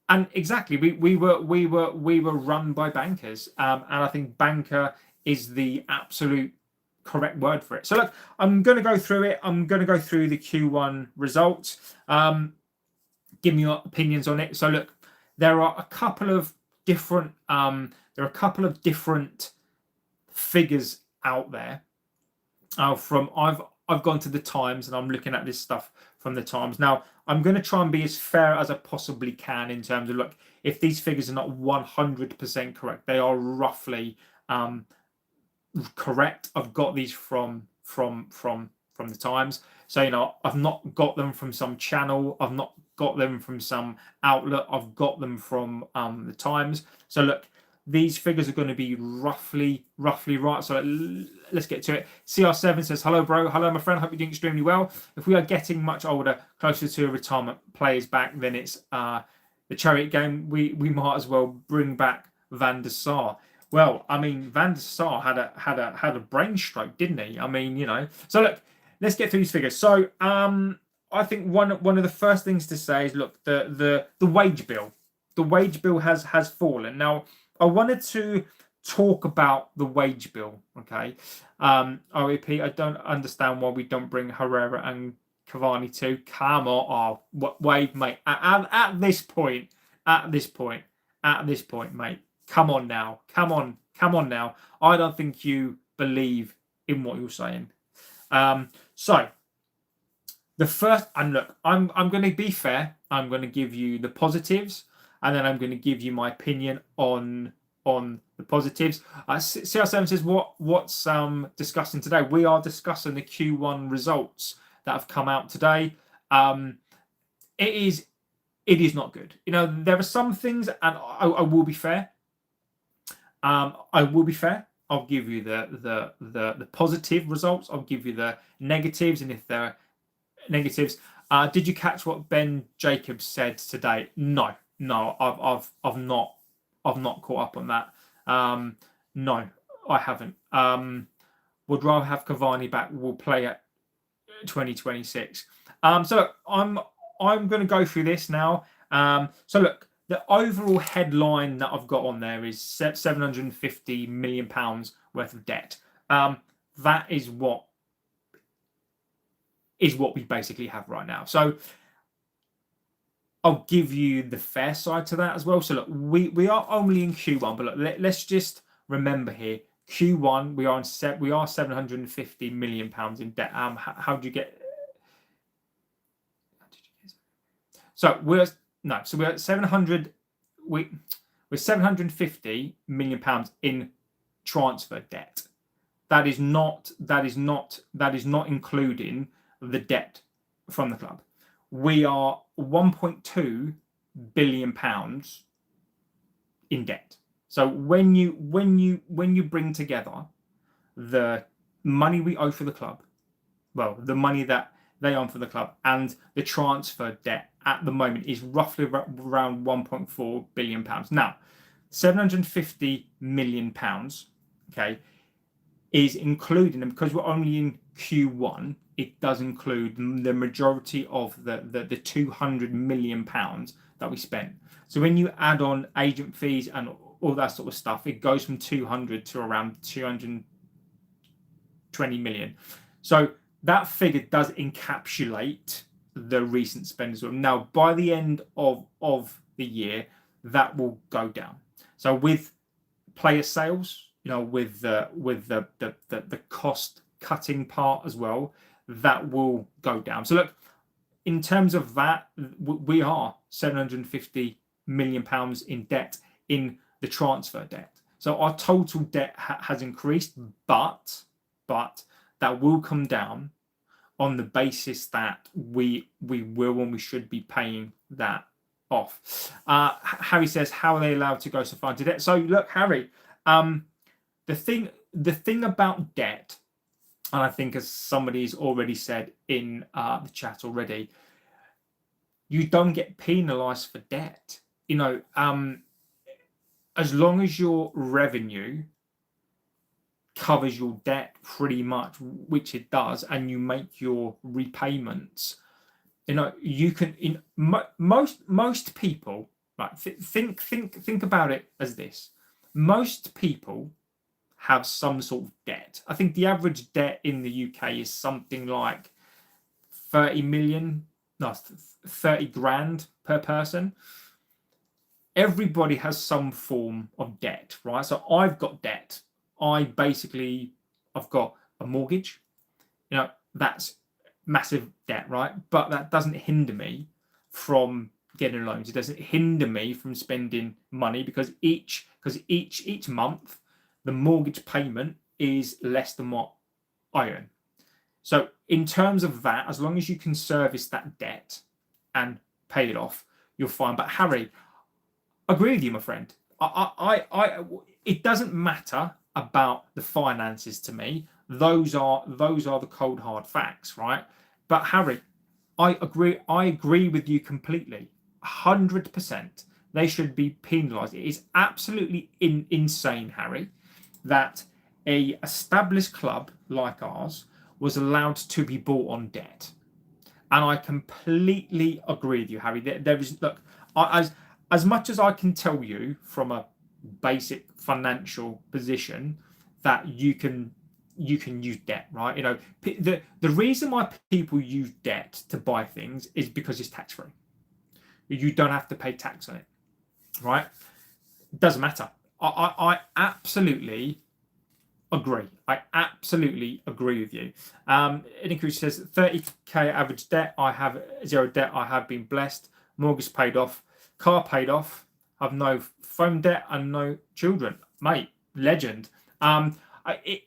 And exactly, we were run by bankers, and I think banker is the absolute correct word for it. So look, I'm going to go through it. I'm going to go through the Q1 results. Give me your opinions on it. So look, there are a couple of different figures out there. I've gone to the Times and I'm looking at this stuff from the Times. Now I'm going to try and be as fair as I possibly can in terms of, look, if these figures are not 100% correct, they are roughly correct. I've got these from the Times. So I've not got them from some channel. I've not got them from some outlet. I've got them from the Times. So look, these figures are going to be roughly right. So let's get to it. CR7 says, hello, bro. Hello, my friend. Hope you're doing extremely well. If we are getting much older, closer to a retirement players back, then it's the chariot game. We might as well bring back Van der Sar. Well, I mean, Van der Sar had a brain stroke, didn't he? I mean, So look, let's get through these figures. So I think one of the first things to say is, look, the wage bill. The wage bill has fallen. Now, I wanted to talk about the wage bill, okay? RAP, I don't understand why we don't bring Herrera and Cavani too. Come on, Wave, mate. At this point, mate. Come on now. I don't think you believe in what you're saying. So the first, and look, I'm going to be fair. I'm going to give you the positives, and then I'm going to give you my opinion on on the positives. CR7 says, what's discussing today? We are discussing the Q1 results that have come out today. It is not good. There are some things, and I will be fair. I will be fair. I'll give you the positive results. I'll give you the negatives, and if there are negatives, did you catch what Ben Jacobs said today? No, I've not caught up on that. No, I haven't. Would rather have Cavani back. Will play at 2026. So look, I'm going to go through this now. So look, the overall headline that I've got on there is £750 million worth of debt. That is what we basically have right now. So I'll give you the fair side to that as well. So look, we are only in Q1, but look, let's just remember here, Q1 we are £750 million in debt. How do you get? So we're at 700. We're 750 million pounds in transfer debt. That is not including the debt from the club. We are 1.2 billion pounds in debt. So when you bring together the money we owe for the club, well, the money that they own for the club, and the transfer debt at the moment is roughly around 1.4 billion pounds. Now, 750 million pounds, okay, is including them because we're only in Q1. It does include the majority of the 200 million pounds that we spent. So when you add on agent fees and all that sort of stuff, it goes from 200 to around 220 million. So that figure does encapsulate the recent spend as well. Now, by the end of the year, that will go down. So with player sales, with the cost cutting part as well, that will go down. So look, in terms of that, we are 750 million pounds in debt in the transfer debt. So our total debt has increased, but that will come down on the basis that we will and we should be paying that off. Harry says, how are they allowed to go so far into debt? So look, Harry, the thing about debt, and I think as somebody's already said in the chat already, you don't get penalised for debt. As long as your revenue covers your debt pretty much, which it does, and you make your repayments, you can. Most people, right? Think about it as this: most people have some sort of debt. I think the average debt in the UK is something like 30 grand per person. Everybody has some form of debt, right? So I've got debt. I've got a mortgage. That's massive debt, right? But that doesn't hinder me from getting loans. It doesn't hinder me from spending money because each month the mortgage payment is less than what I earn. So in terms of that, as long as you can service that debt and pay it off, you're fine. But Harry, I agree with you, my friend. It doesn't matter about the finances to me. Those are the cold hard facts, right? But Harry, I agree with you completely, 100%. They should be penalised. It is absolutely insane, Harry, that a established club like ours was allowed to be bought on debt. And I completely agree with you, Harry. There is, look, as much as I can tell you from a basic financial position that you can use debt, right? The reason why people use debt to buy things is because it's tax free. You don't have to pay tax on it, right? It doesn't matter. I absolutely agree. I absolutely agree with you. Niku says 30k average debt. I have zero debt. I have been blessed. Mortgage paid off. Car paid off. I've no phone debt and no children, mate. Legend. It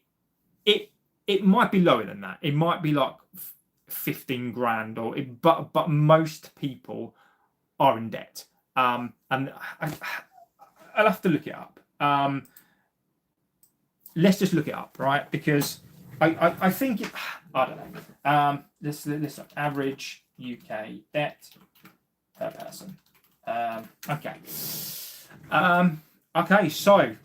it it might be lower than that. It might be like 15 grand, but most people are in debt. And I'll have to look it up. Let's just look it up, right? Because I think I don't know. This average UK debt per person. Okay. Okay. So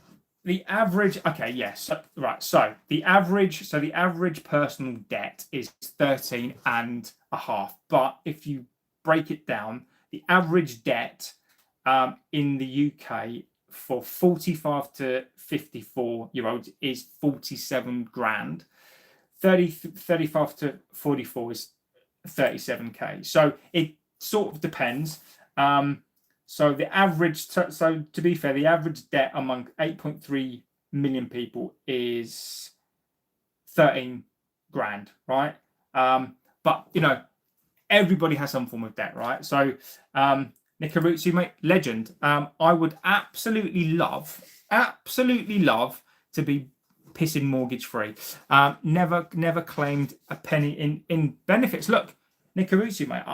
the average. Okay. Yes. Right. So the average personal debt is 13.5. But if you break it down, the average debt in the UK for 45 to 54-year-olds is 47 grand. 35 to 44 is 37k. So it sort of depends. So the average, so to be fair, the average debt among 8.3 million people is 13 grand, right? But everybody has some form of debt, right? So Nikarutsu, mate, legend. I would absolutely love to be pissing mortgage free. Never claimed a penny in benefits. Look, Nikarutsu, mate,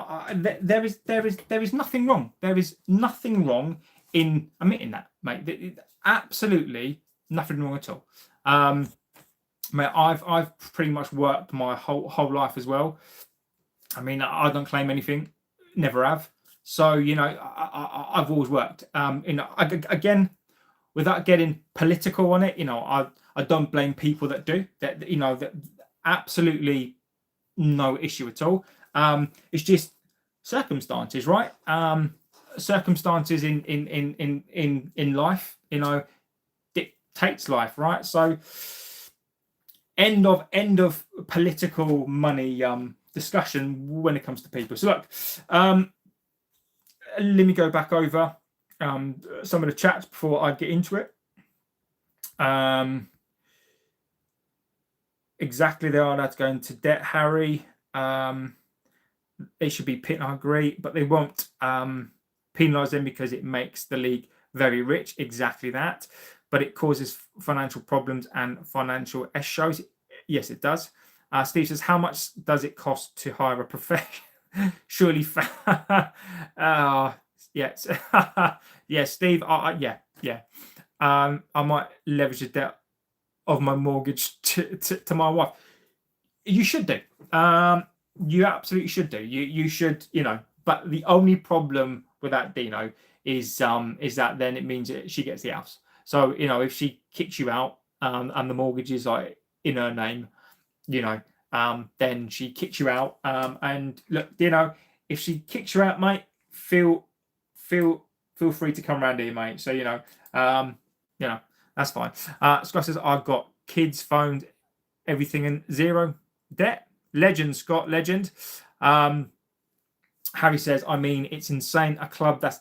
there is nothing wrong. There is nothing wrong in admitting that, mate. Absolutely nothing wrong at all. Mate, I've pretty much worked my whole life as well. I mean, I don't claim anything, never have. So I've always worked. Again, without getting political on it, I don't blame people that do that. That absolutely no issue at all. It's just circumstances, right? Circumstances in life, dictates life, right? So end of political money discussion when it comes to people. So look, let me go back over some of the chats before I get into it. Exactly, they are lads going to debt, Harry. They should be pit. I agree, but they won't penalise them because it makes the league very rich. Exactly that, but it causes financial problems and financial shows. Yes, it does. Steve says, how much does it cost to hire a professional? Surely, yes, yeah, Steve. Yeah. I might leverage the debt of my mortgage to my wife. You should do. You absolutely should do. You should. But the only problem with that, Dino, is that then it means that she gets the house. So if she kicks you out and the mortgage is like in her name, then she kicks you out. And look, if she kicks you out, mate, feel free to come around here, mate. So that's fine. Scott says, I've got kids, phones, everything, and zero debt. Legend, Scott, legend. Harry says, I mean, it's insane. A club that's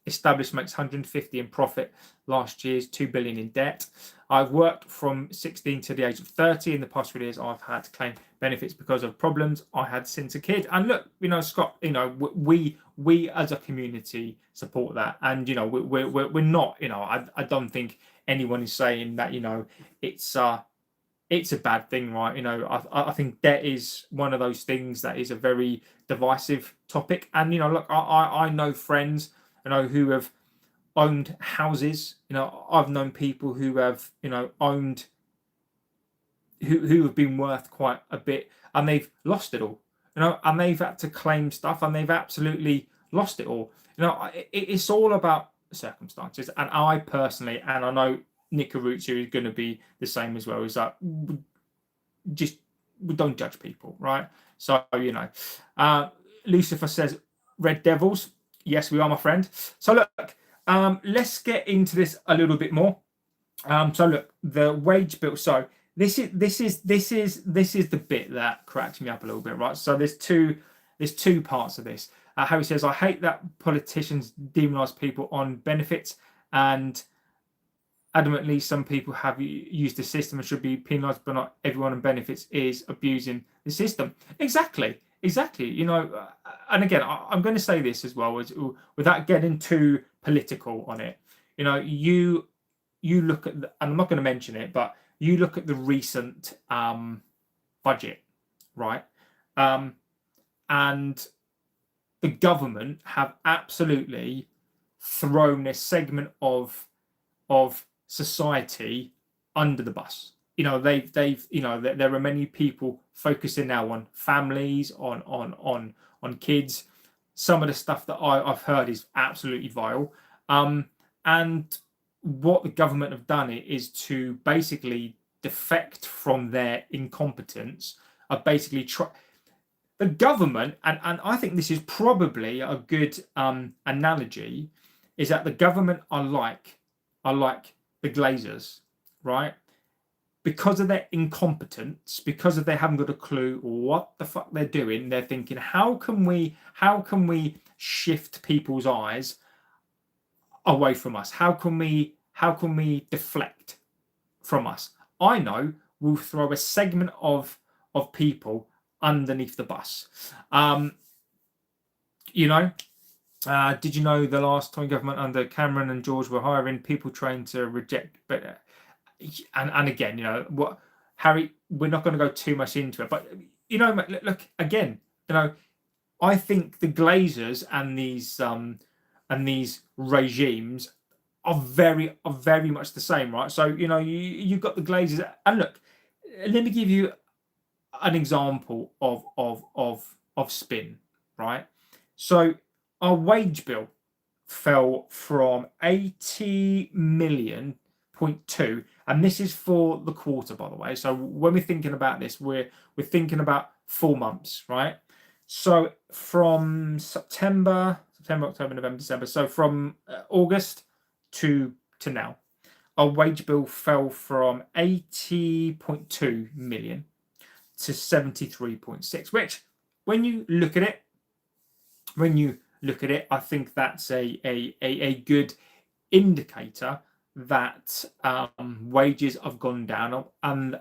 established makes 150 in profit. Last year's 2 billion in debt. I've worked from 16 to the age of 30. In the past 3 years, I've had to claim benefits because of problems I had since a kid. And look, Scott, we as a community support that. And we're not. I don't think anyone is saying that. It's a bad thing, right? I think debt is one of those things that is a very divisive topic. And look, I know friends, who have owned houses. I've known people who have, owned, who have been worth quite a bit, and they've lost it all. And they've had to claim stuff, and they've absolutely lost it all. It's all about circumstances. And I personally, and I know Nick Aruzzi is going to be the same as well, is that we don't judge people, right? So, Lucifer says, Red Devils. Yes, we are, my friend. So look, let's get into this a little bit more. So look, the wage bill. So this is the bit that cracks me up a little bit, right? So there's two parts of this. Harry says, I hate that politicians demonise people on benefits, and adamantly some people have used the system and should be penalised, but not everyone on benefits is abusing the system. Exactly. And again, I'm going to say this as well, without getting too political on it. You look at and I'm not going to mention it, but you look at the recent budget, right? And the government have absolutely thrown a segment of society under the bus. They've there are many people focusing now on families, on kids. Some of the stuff that I've heard is absolutely vile. And what the government have done is to basically defect from their incompetence, of basically the government, and I think this is probably a good analogy, is that the government are like the Glazers, right? Because of their incompetence, because of they haven't got a clue what the fuck they're doing, they're thinking, how can we shift people's eyes away from us? How can we deflect from us? I know we'll throw a segment of people underneath the bus. Did you know the last Tory government under Cameron and George were hiring people trained to reject? But and again, what, Harry, we're not going to go too much into it, but look again, I think the Glazers and these regimes are very much the same, right? So you've got the Glazers, and look, let me give you an example of spin, right? So our wage bill fell from 80 million 0.2, and this is for the quarter, by the way. So when we're thinking about this, we're thinking about 4 months, right? So from September, October, November, December. So from August to now, our wage bill fell from 80.2 million to 73.6, which when you look at it, I think that's a good indicator that wages have gone down, and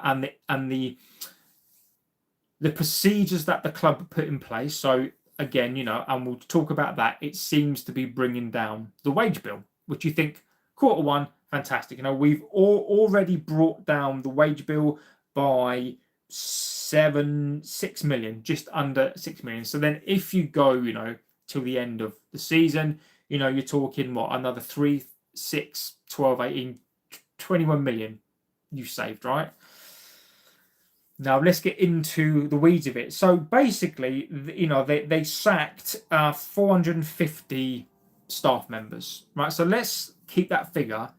the procedures that the club put in place. So again, and we'll talk about that. It seems to be bringing down the wage bill, which you think quarter one, fantastic. We've already brought down the wage bill by 6 million, just under 6 million. So then if you go, till the end of the season, you're talking what, another 3, 6, 12, 18, 21 million you saved, right? Now let's get into the weeds of it. So basically, they sacked 450 staff members, right? So let's keep that figure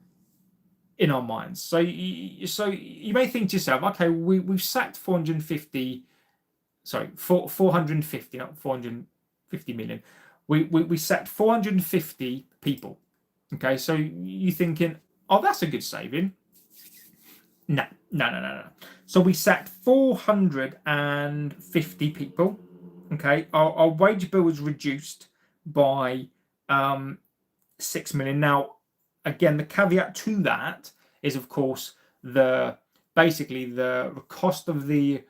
in our minds. So you may think to yourself, okay, we've sacked 450, not 450 million. We sacked 450 people. Okay, so you're thinking, oh, that's a good saving. No. So we sacked 450 people. Okay, our wage bill was reduced by 6 million. Now, again, the caveat to that is, of course, the cost of the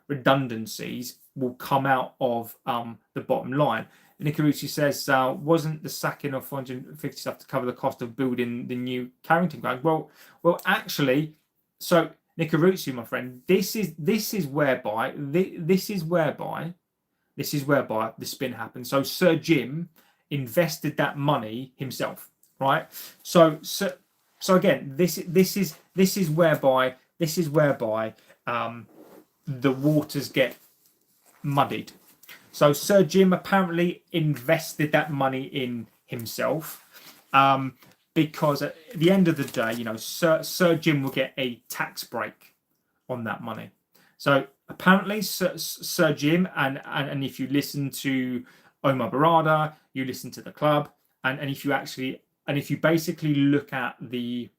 redundancies will come out of the bottom line. Nicarucci says, wasn't the sacking of 450 staff to cover the cost of building the new Carrington ground? Well, actually, so Nicarucci, my friend, this is whereby the spin happened. So Sir Jim invested that money himself, right? So again, this is whereby the waters get muddied. So Sir Jim apparently invested that money in himself, because at the end of the day, Sir Jim will get a tax break on that money. So apparently, Sir Jim, and if you listen to Omar Barada, you listen to the club, and if you basically look at the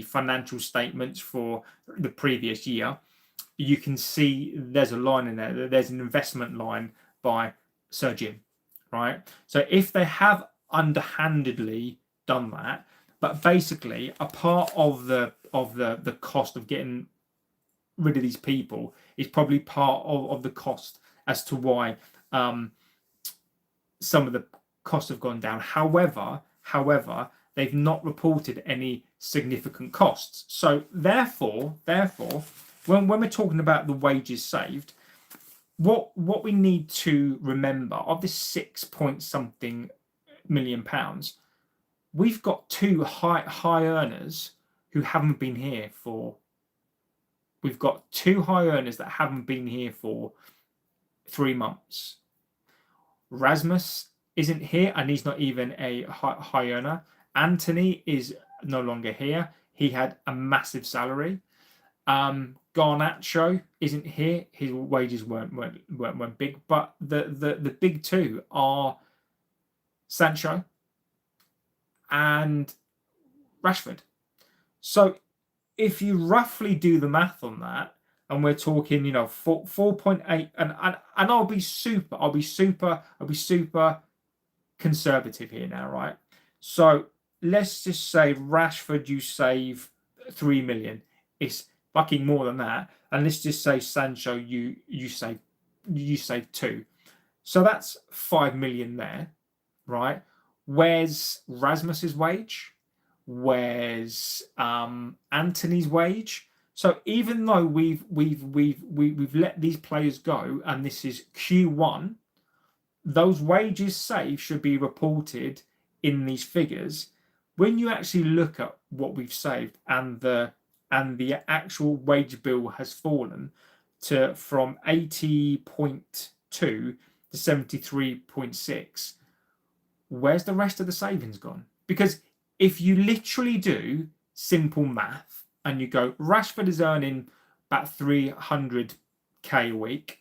financial statements for the previous year, you can see there's a line in there. There's an investment line by Sir Jim, right? So if they have underhandedly done that, but basically a part of the cost of getting rid of these people is probably part of the cost as to why some of the costs have gone down. However, However, they've not reported any significant costs. So therefore, when we're talking about the wages saved, what we need to remember of this 6 point something million pounds, we've got two high earners who haven't been here for. We've got two high earners that haven't been here for 3 months. Rasmus isn't here, and he's not even a high earner. Anthony is no longer here. He had a massive salary. Garnacho isn't here. His wages weren't big, but the big two are Sancho and Rashford. So if you roughly do the math on that, and we're talking, 4.8, and I'll be super conservative here now, right? So let's just say Rashford, you save 3 million. It's fucking more than that. And let's just say Sancho, you save 2. So that's 5 million there, right? Where's Rasmus's wage? Where's Anthony's wage? So even though we've let these players go, and this is Q1, those wages saved should be reported in these figures. When you actually look at what we've saved, and the actual wage bill has fallen from 80.2 to 73.6, where's the rest of the savings gone? Because if you literally do simple math and you go, Rashford is earning about 300k a week,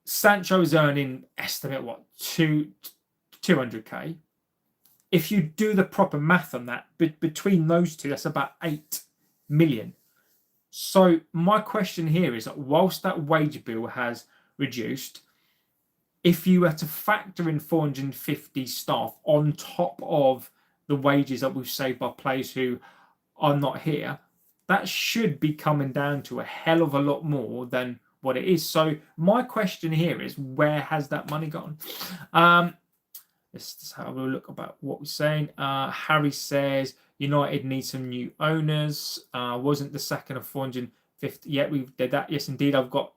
Sancho is earning, estimate what, 200k. If you do the proper math on that, between those two, that's about 8 million. So my question here is that whilst that wage bill has reduced, if you were to factor in 450 staff on top of the wages that we've saved by players who are not here, that should be coming down to a hell of a lot more than what it is. So my question here is, where has that money gone? Let's just have a look about what we're saying. Harry says United needs some new owners. Wasn't the second of 450 yet? We did that. Yes, indeed. I've got.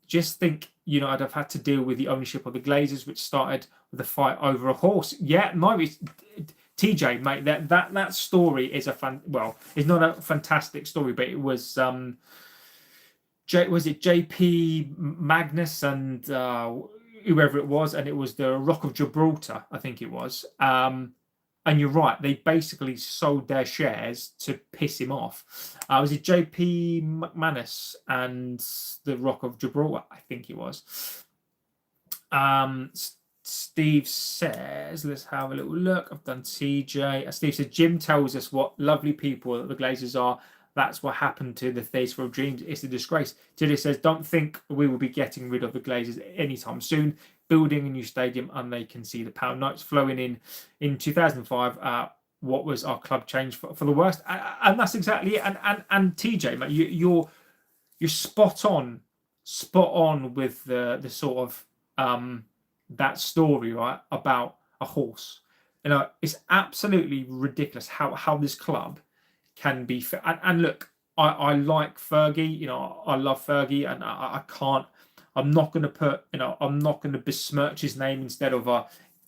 Just think, I'd have had to deal with the ownership of the Glazers, which started with a fight over a horse. Yeah, no, TJ, mate. That story is it's not a fantastic story, but it was. Was it JP Magnus and whoever it was, and it was the Rock of Gibraltar, I think it was. And you're right, they basically sold their shares to piss him off. Was it JP McManus and the Rock of Gibraltar? I think it was. Steve says, let's have a little look. I've done TJ. Steve says, Jim tells us what lovely people that the Glazers are. That's what happened to the Theatre of Dreams. It's a disgrace. Tilly says, don't think we will be getting rid of the Glazers anytime soon. Building a new stadium, and they can see the pound notes flowing in 2005. What was our club change for the worst? And that's exactly it. And TJ, mate, you're spot on with the sort of that story, right, about a horse. It's absolutely ridiculous how this club can be fit. And look, I like Fergie. I love Fergie, and I can't. I'm not going to put. I'm not going to besmirch his name instead of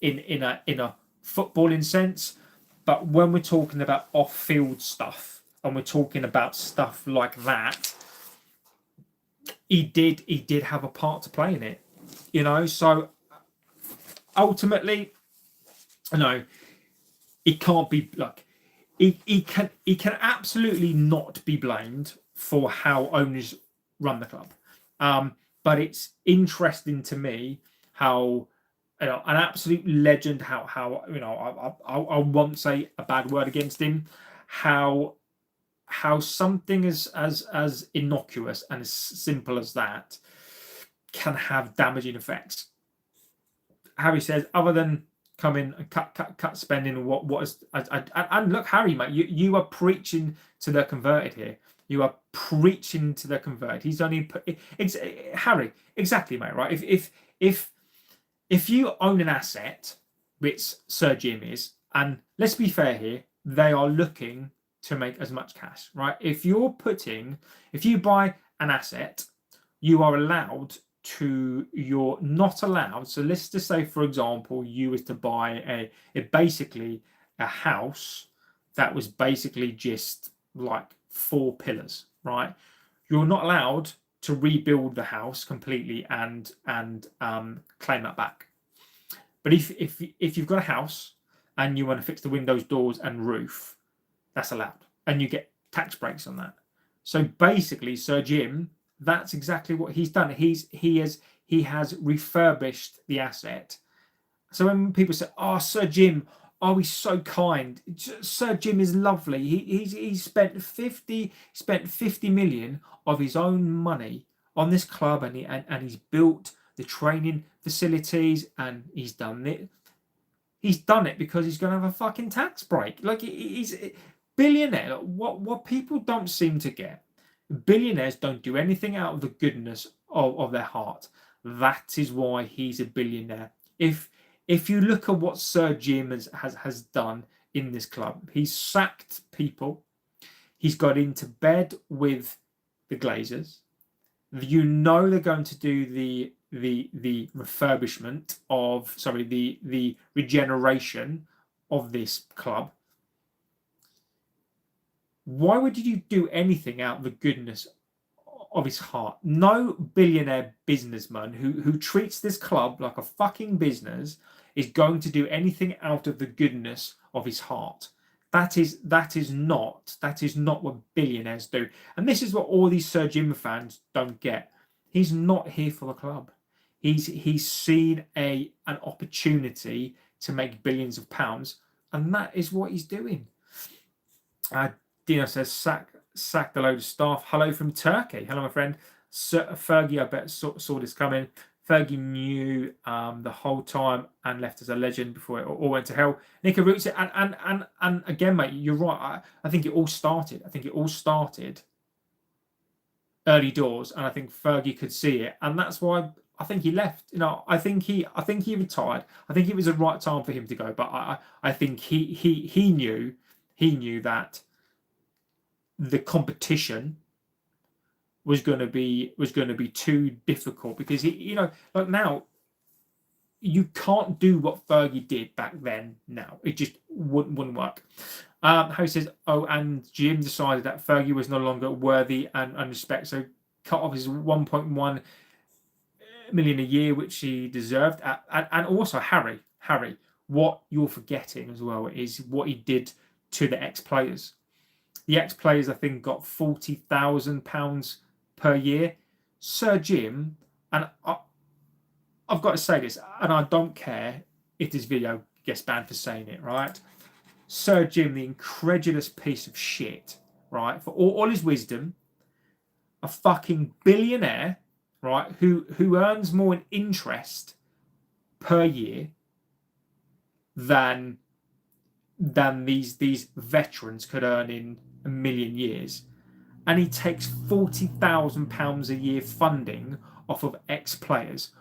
in a footballing sense. But when we're talking about off-field stuff, and we're talking about stuff like that, he did have a part to play in it. So ultimately, it can't be like. He can absolutely not be blamed for how owners run the club. But it's interesting to me how an absolute legend, how I won't say a bad word against him, how something as innocuous and as simple as that can have damaging effects. Harry says, other than come in and cut spending, what is and look, Harry, mate, you are preaching to the converted here. You are preaching to the converted. He's only Harry, exactly, mate. Right? If if you own an asset, which Sir Jim is, and let's be fair here, they are looking to make as much cash, right? If you buy an asset, you are allowed to, you're not allowed. So let's just say, for example, you was to buy basically a house that was basically just like 4 pillars, right? You're not allowed to rebuild the house completely and claim that back. But if you've got a house and you want to fix the windows, doors, and roof, that's allowed, and you get tax breaks on that. So basically, Sir Jim, that's exactly what he's done. He has refurbished the asset. So when people say, "Oh, Sir Jim, oh, he's so kind. Sir Jim is lovely. He spent 50 million of his own money on this club, and he's built the training facilities, and he's done it. He's done it because he's going to have a fucking tax break. Like, he's a billionaire. What people don't seem to get, billionaires don't do anything out of the goodness of their heart. That is why he's a billionaire. If you look at what Sir Jim has done in this club, he's sacked people. He's got into bed with the Glazers. You know they're going to do the refurbishment of, sorry, the regeneration of this club. Why would you do anything out of the goodness of his heart? No billionaire businessman who treats this club like a fucking business is going to do anything out of the goodness of his heart. That is not what billionaires do. And this is what all these Sir Jim fans don't get. He's not here for the club. He's seen an opportunity to make billions of pounds, and that is what he's doing. Dino says, sacked a load of staff. Hello from Turkey. Hello, my friend. Fergie, I bet saw this coming. Fergie knew the whole time and left as a legend before it all went to hell. Nico Roots it, and again, mate, you're right. I think it all started. Early doors, and I think Fergie could see it, and that's why I think he left. You know, I think he retired. I think it was the right time for him to go, but I think he knew that the competition was going to be too difficult, because like now you can't do what Fergie did back then. Now it just wouldn't work. Harry says, oh, and Jim decided that Fergie was no longer worthy and respect, so cut off his 1.1 million a year, which he deserved. And also Harry, what you're forgetting as well is what he did to the ex-players. The ex-players, I think, got £40,000 per year. Sir Jim, and I've got to say this, and I don't care if this video gets banned for saying it, right? Sir Jim, the incredulous piece of shit, right? For all his wisdom, a fucking billionaire, right? Who earns more in interest per year than these veterans could earn in a million years, and he takes £40,000 a year funding off of ex-players.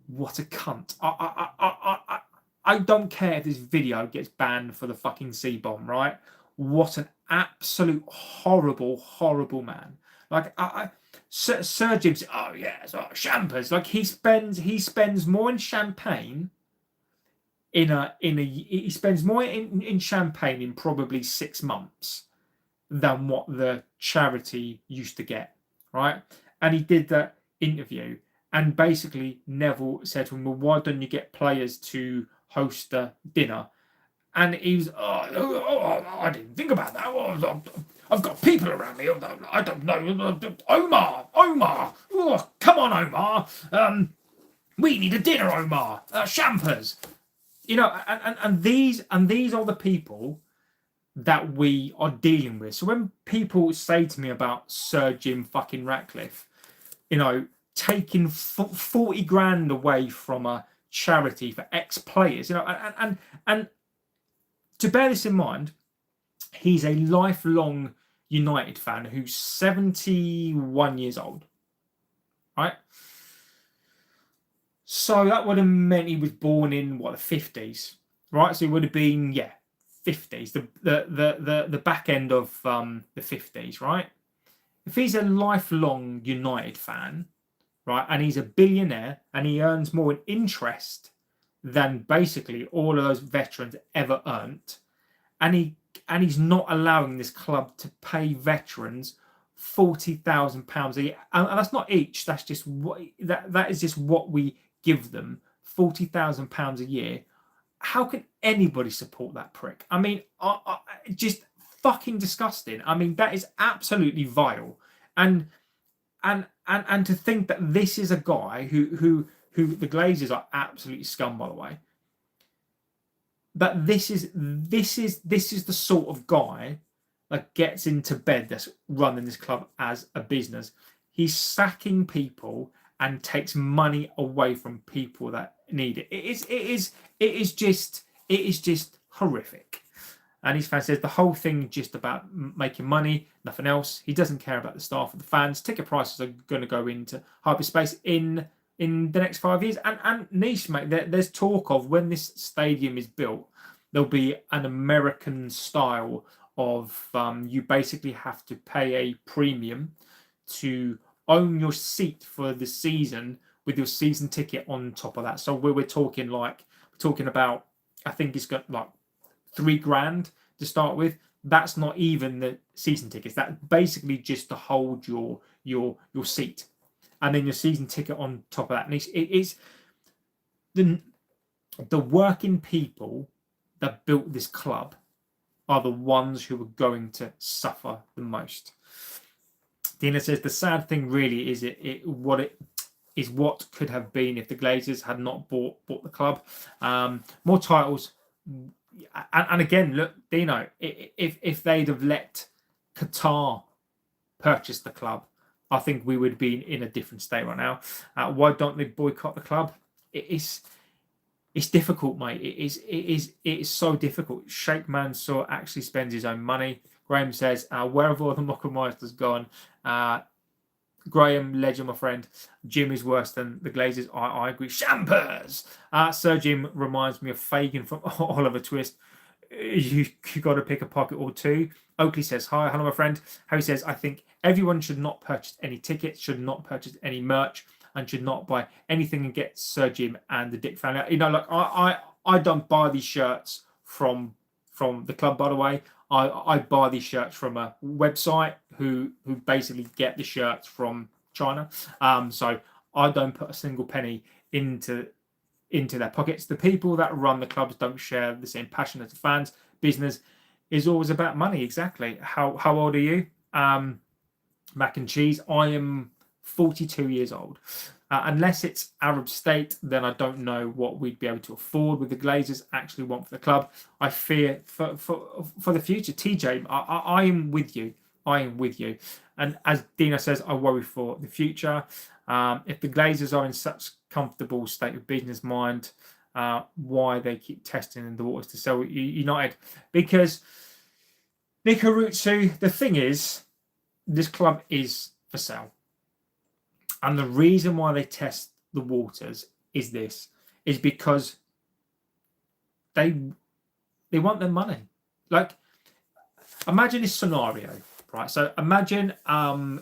What a cunt! I don't care if this video gets banned for the fucking C-bomb, right? What an absolute horrible man. Like Sir Jim said, oh yes, champers. Like he spends more in champagne he spends more in champagne in probably 6 months than what the charity used to get, right? And he did that interview, and basically Neville said to him, well, why don't you get players to host a dinner? And he was, I didn't think about that. I've got people around me. I don't know. Omar. Oh, come on, Omar. We need a dinner, Omar. Champers. And these are the people that we are dealing with. So when people say to me about Sir Jim fucking Ratcliffe, taking 40 grand away from a charity for ex-players, and to bear this in mind, he's a lifelong United fan who's 71 years old, right? So that would have meant he was born in what, the 50s, right? So he would have been, yeah, 50s, the back end of the 50s, right? If he's a lifelong United fan, right, and he's a billionaire and he earns more in interest than basically all of those veterans ever earned, and he's not allowing this club to pay veterans £40,000 a year, and that's not each. That's just what that is just what we give them, £40,000 a year. How can anybody support that prick? I mean, just fucking disgusting. I mean, that is absolutely vile, and and to think that this is a guy who the Glazers are absolutely scum, by the way. But this is the sort of guy that gets into bed that's running this club as a business. He's sacking people and takes money away from people that need it. It is just horrific. And his fan says the whole thing just about making money, nothing else. He doesn't care about the staff or the fans. Ticket prices are going to go into hyperspace in the next 5 years. And niche, mate, there's talk of when this stadium is built, there'll be an American style of you basically have to pay a premium to own your seat for the season with your season ticket on top of that. So we're talking about, I think it's got like $3,000 to start with. That's not even the season tickets. That's basically just to hold your seat, and then your season ticket on top of that. And it's the working people that built this club are the ones who are going to suffer the most. Dina says the sad thing really is what could have been if the Glazers had not bought the club. More titles. And again, look, Dino, if they'd have let Qatar purchase the club, I think we would be in a different state right now. Why don't they boycott the club? It's difficult, mate. It is so difficult. Sheikh Mansour actually spends his own money. Graham says, where have all the Mockmeisters gone? Graham, legend, my friend. Jim is worse than the Glazers. I agree. Champers! Sir Jim reminds me of Fagin from Oliver Twist. You got to pick a pocket or two. Oakley says, hi, hello, my friend. Harry says, I think everyone should not purchase any tickets, should not purchase any merch, and should not buy anything and get Sir Jim and the Dick family. You know, like I don't buy these shirts from the club, by the way. I buy these shirts from a website who basically get the shirts from China. So I don't put a single penny into their pockets. The people that run the clubs don't share the same passion as the fans. Business is always about money. Exactly. How old are you? Mac and cheese. I am 42 years old. Unless it's Arab state, then I don't know what we'd be able to afford with the Glazers actually want for the club. I fear for the future. TJ, I am with you. I am with you. And as Dina says, I worry for the future. If the Glazers are in such comfortable state of business mind, why they keep testing in the waters to sell United? Because Nikarutsu, the thing is, this club is for sale. And the reason why they test the waters is because they want their money. Like, imagine this scenario, right? So imagine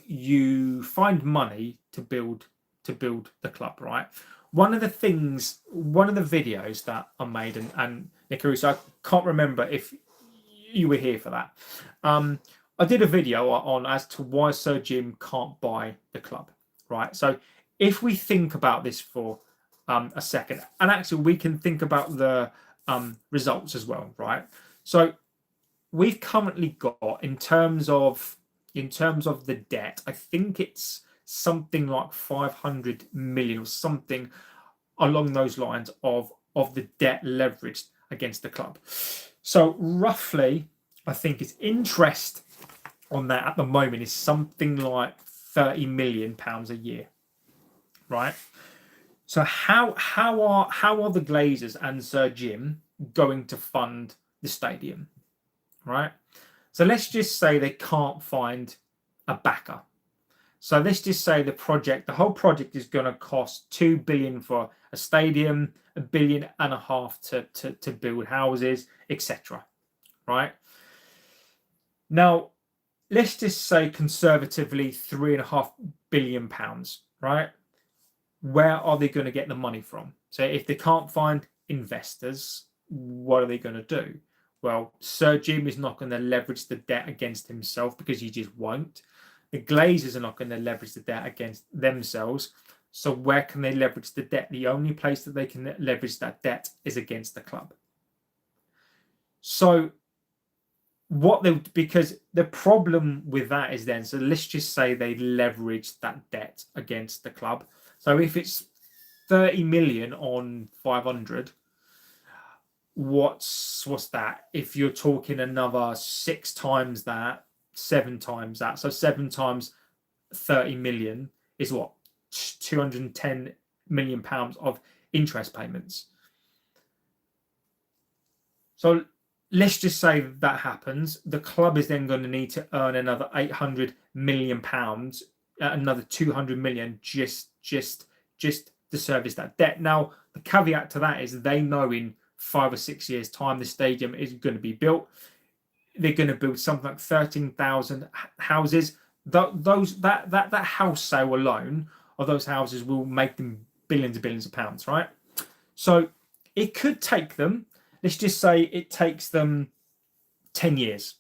you find money to build the club, right? One of the videos that I made, and Nick, I can't remember if you were here for that. I did a video on as to why Sir Jim can't buy the club. Right, so if we think about this for a second, and actually we can think about the results as well, right? So we've currently got in terms of the debt, I think it's something like 500 million or something along those lines of the debt leveraged against the club. So roughly, I think its interest on that at the moment is something like £30 million a year, right? So how are the Glazers and Sir Jim going to fund the stadium, right? So let's just say they can't find a backer. So let's just say the whole project is going to cost 2 billion for a stadium, 1.5 billion to build houses, etc. Right? Now, let's just say conservatively £3.5 billion, right? Where are they going to get the money from? So if they can't find investors, what are they going to do? Well, Sir Jim is not going to leverage the debt against himself because he just won't. The Glazers are not going to leverage the debt against themselves. So where can they leverage the debt? The only place that they can leverage that debt is against the club. So because the problem with that is then, so let's just say they leverage that debt against the club. So if it's 30 million on 500, what's that? If you're talking another 6 times that, 7 times that, so 7 times 30 million is what? 210 million pounds of interest payments. So let's just say that happens. The club is then going to need to earn another 800 million pounds, another 200 million just to service that debt. Now, the caveat to that is they know in 5 or 6 years' time the stadium is going to be built. They're going to build something like 13,000 houses. That house sale alone of those houses will make them billions and billions of pounds, right? So it could take them, let's just say it takes them 10 years.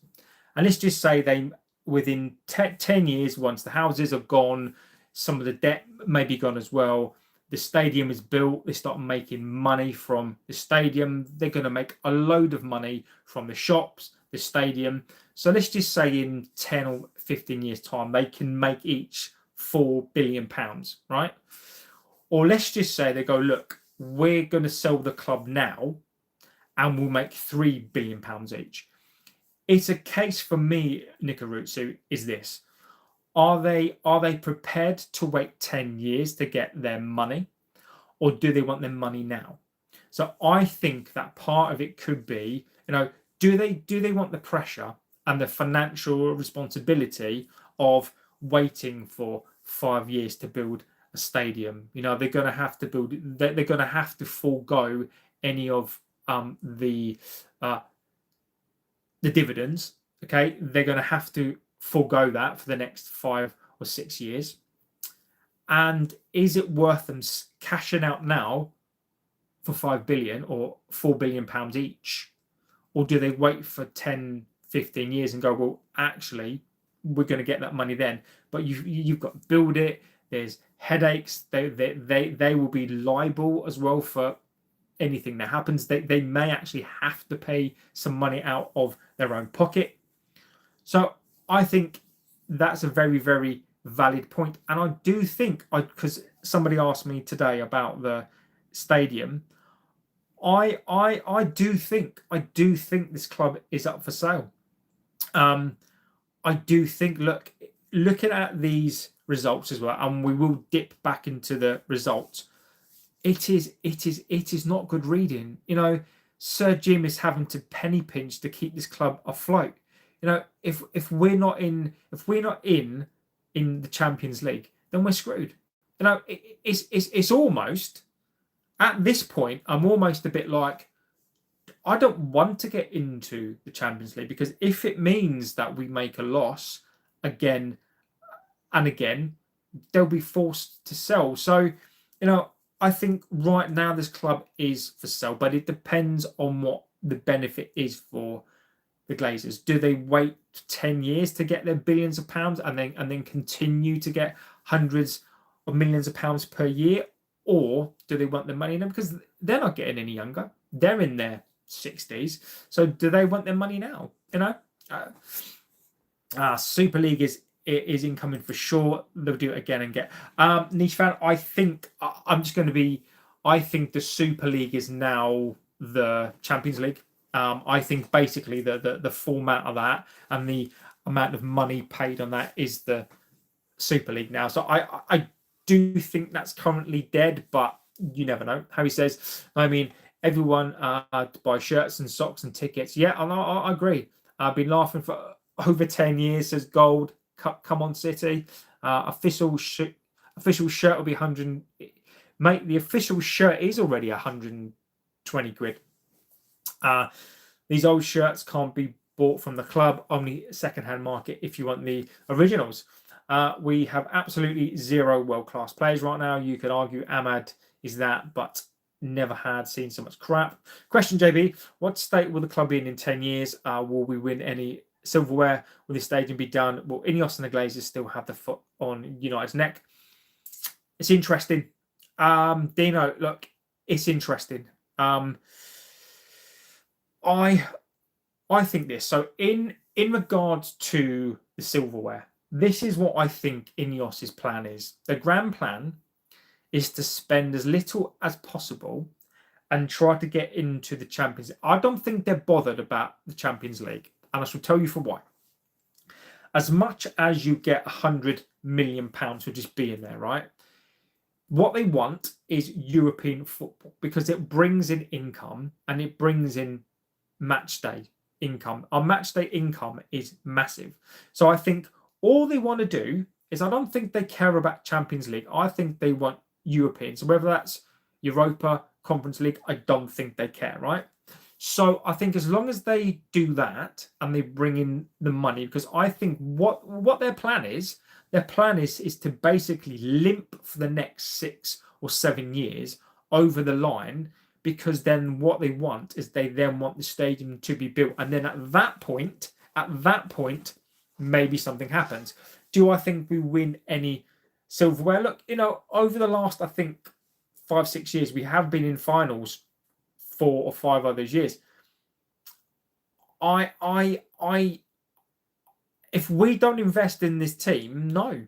And let's just say they, within 10 years, once the houses are gone, some of the debt may be gone as well, the stadium is built, they start making money from the stadium, they're going to make a load of money from the shops, the stadium. So let's just say in 10 or 15 years' time, they can make each £4 billion, right? Or let's just say they go, look, we're going to sell the club now and we'll make £3 billion each. It's a case for me, Nikarutsu, is this. Are they prepared to wait 10 years to get their money, or do they want their money now? So I think that part of it could be, do they want the pressure and the financial responsibility of waiting for 5 years to build a stadium? They're going to have to build. They're going to have to forego any of the dividends. Okay, they're going to have to forego that for the next 5 or 6 years. And is it worth them cashing out now for 5 billion or 4 billion pounds each? Or do they wait for 10, 15 years and go, well, actually, we're going to get that money then, but you've got to build it. There's headaches. They will be liable as well for anything that happens. They may actually have to pay some money out of their own pocket. So I think that's a very, very valid point. And I do think, because somebody asked me today about the stadium, I do think this club is up for sale. I do think, looking at these results as well, and we will dip back into the results. It is not good reading. Sir Jim is having to penny pinch to keep this club afloat. If we're not in the Champions League, then we're screwed. It's almost, at this point, I'm almost a bit like, I don't want to get into the Champions League, because if it means that we make a loss again and again, they'll be forced to sell. So, I think right now this club is for sale, but it depends on what the benefit is for the Glazers. Do they wait 10 years to get their billions of pounds and then continue to get hundreds of millions of pounds per year? Or do they want the money now? Because they're not getting any younger. They're in their 60s. So do they want their money now? Super League is incoming for sure. They'll do it again and get. Niche fan, I think I think the Super League is now the Champions League. I think basically the format of that and the amount of money paid on that is the Super League now. So I do think that's currently dead, but you never know. How he says, everyone buy shirts and socks and tickets. Yeah, I agree. I've been laughing for over 10 years, says Gold. Come on, City. Official shirt will be 100. Mate, the official shirt is already 120 quid. These old shirts can't be bought from the club, only second-hand market if you want the originals. We have absolutely zero world-class players right now. You could argue Ahmad is that, but never had seen so much crap. Question, JB, what state will the club be in 10 years? Will we win any silverware? Will the stadium be done? Will Ineos and the Glazers still have the foot on United's neck? It's interesting. Dino, look, it's interesting. I think this. So in regards to the silverware, this is what I think Ineos's plan is. The grand plan is to spend as little as possible and try to get into the Champions League. I don't think they're bothered about the Champions League, and I shall tell you for why. As much as you get £100 million for just being there, right? What they want is European football because it brings in income and it brings in match day income. Our match day income is massive. So I think all they want to do is, I don't think they care about Champions League. I think they want European. So whether that's Europa, Conference League, I don't think they care, right? So I think as long as they do that and they bring in the money, because I think what their plan is to basically limp for the next 6 or 7 years over the line, because then what they want is they then want the stadium to be built. And then at that point, maybe something happens. Do I think we win any silverware? Look, over the last, I think, 5-6 years, we have been in finals 4 or 5 of those years. If we don't invest in this team, no.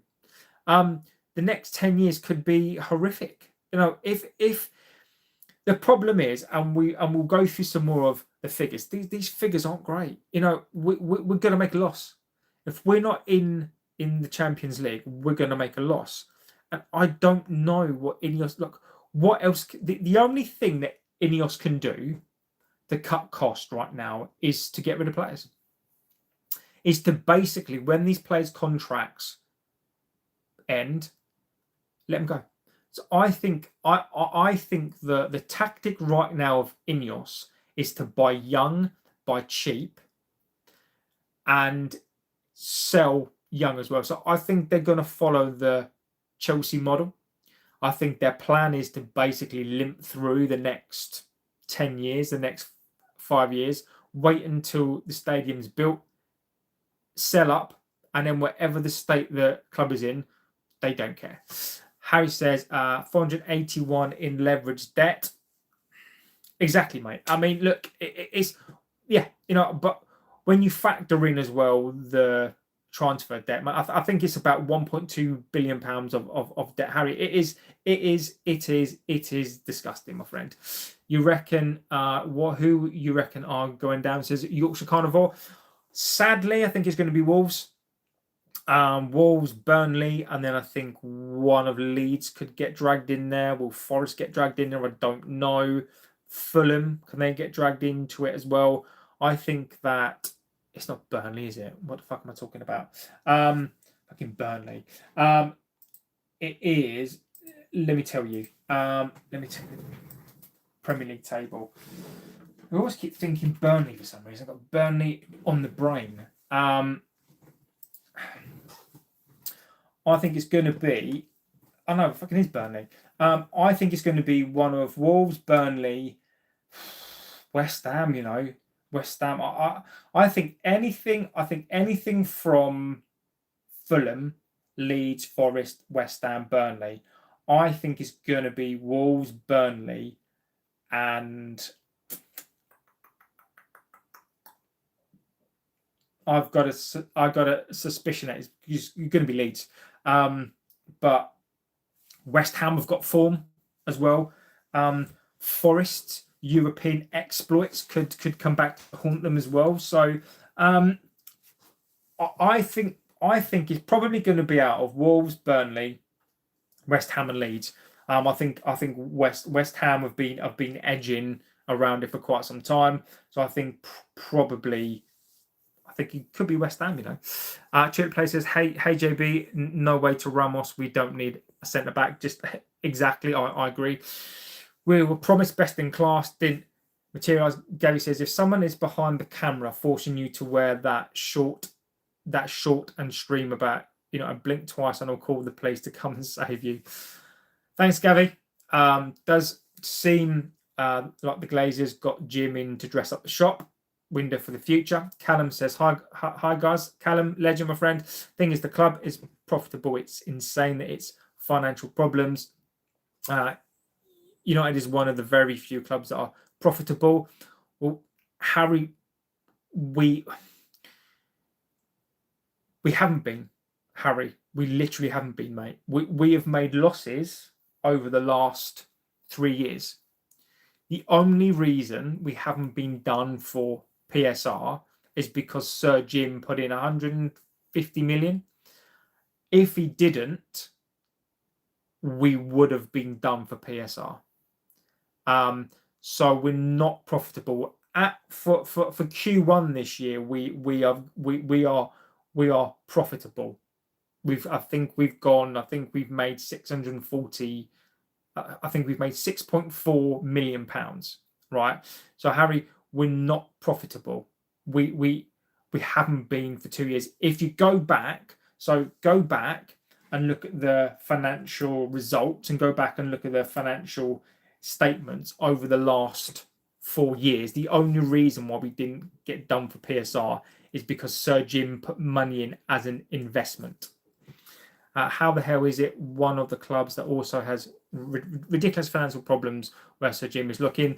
The next 10 years could be horrific. If the problem is, and we'll go through some more of the figures. These figures aren't great. We're going to make a loss if we're not in the Champions League. We're going to make a loss, and I don't know what Ineos. Look, what else? The only thing that Ineos can do to cut cost right now is to get rid of players. Is to basically, when these players' contracts end, let them go. So I think the tactic right now of Ineos is to buy young, buy cheap, and sell young as well. So I think they're going to follow the Chelsea model. I think their plan is to basically limp through the next 10 years, the next 5 years, wait until the stadium's built, sell up, and then whatever the state the club is in, they don't care. Harry says 481 in leverage debt. Exactly, mate. I mean, look, it's but when you factor in as well the transfer debt, I think it's about 1.2 billion pounds of debt, Harry. It is disgusting, my friend. You reckon who you reckon are going down? Says Yorkshire Carnivore. Sadly, I think it's going to be Wolves. Wolves, Burnley, and then I think one of Leeds could get dragged in there. Will Forest get dragged in there? I don't know. Fulham, can they get dragged into it as well? I think that it's not Burnley, is it? What the fuck am I talking about? Fucking Burnley. It is. Let me tell you. Premier League table. I always keep thinking Burnley for some reason. I've got Burnley on the brain. I think it's going to be. I know, fucking is Burnley. I think it's going to be one of Wolves, Burnley, West Ham. West Ham. I think anything. I think anything from Fulham, Leeds, Forest, West Ham, Burnley. I think it's going to be Wolves, Burnley, and I've got a suspicion that it's going to be Leeds. But West Ham have got form as well. Forest European exploits could come back to haunt them as well. So I think it's probably going to be out of Wolves, Burnley, West Ham, and Leeds. I think West Ham have been edging around it for quite some time. So I think probably think he could be West Ham, you know. Chip Play says, hey JB, no way to Ramos. We don't need a centre back. Just exactly, I agree. We were promised best in class, didn't materialise. Gary says, if someone is behind the camera forcing you to wear that short and stream about, you know, and blink twice and I'll call the police to come and save you. Thanks, Gavi. Does seem like the Glazers got Jim in to dress up the shop window for the future. Callum says, hi guys. Callum, legend, my friend. Thing is, the club is profitable. It's insane that it's financial problems. United is one of the very few clubs that are profitable. Well, Harry, we haven't been, Harry. We literally haven't been, mate. We have made losses over the last 3 years. The only reason we haven't been done for PSR is because Sir Jim put in 150 million. If he didn't, we would have been done for PSR. So we're not profitable. For Q1 this year, we are profitable. I think we've made 640. I think we've made 6.4 million pounds, right? So Harry, we're not profitable. We haven't been for 2 years. If you go back and look at the financial results and go back and look at the financial statements over the last 4 years, the only reason why we didn't get done for PSR is because Sir Jim put money in as an investment. How the hell is it one of the clubs that also has ridiculous financial problems where Sir Jim is looking,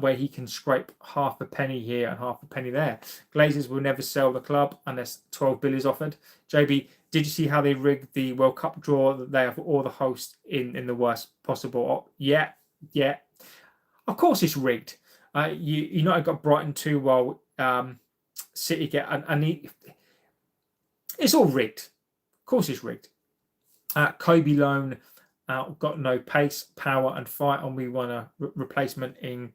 where he can scrape half a penny here and half a penny there? Glazers will never sell the club unless 12 bill is offered. JB, did you see how they rigged the World Cup draw that they have all the hosts in the worst possible? Yeah. Of course it's rigged. United got Brighton 2 while City get it's all rigged. Of course it's rigged. Kobe loan got no pace, power, and fight, and we won a replacement in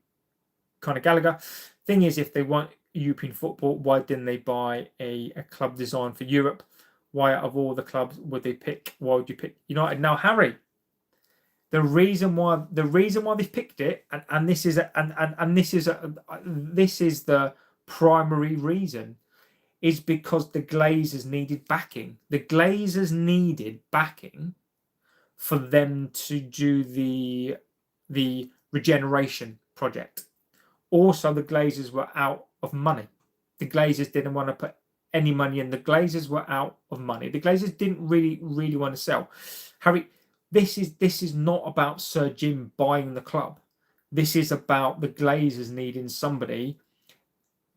Conor Gallagher. Thing is, if they want European football, why didn't they buy a club designed for Europe? Why, out of all the clubs, would they pick? Why would you pick United? Now, Harry, the reason why they've picked it, and this is the primary reason, is because the Glazers needed backing. The Glazers needed backing for them to do the regeneration project. Also, the Glazers were out of money. The Glazers didn't want to put any money in. The Glazers were out of money. The Glazers didn't really want to sell. Harry, this is not about Sir Jim buying the club. This is about the Glazers needing somebody,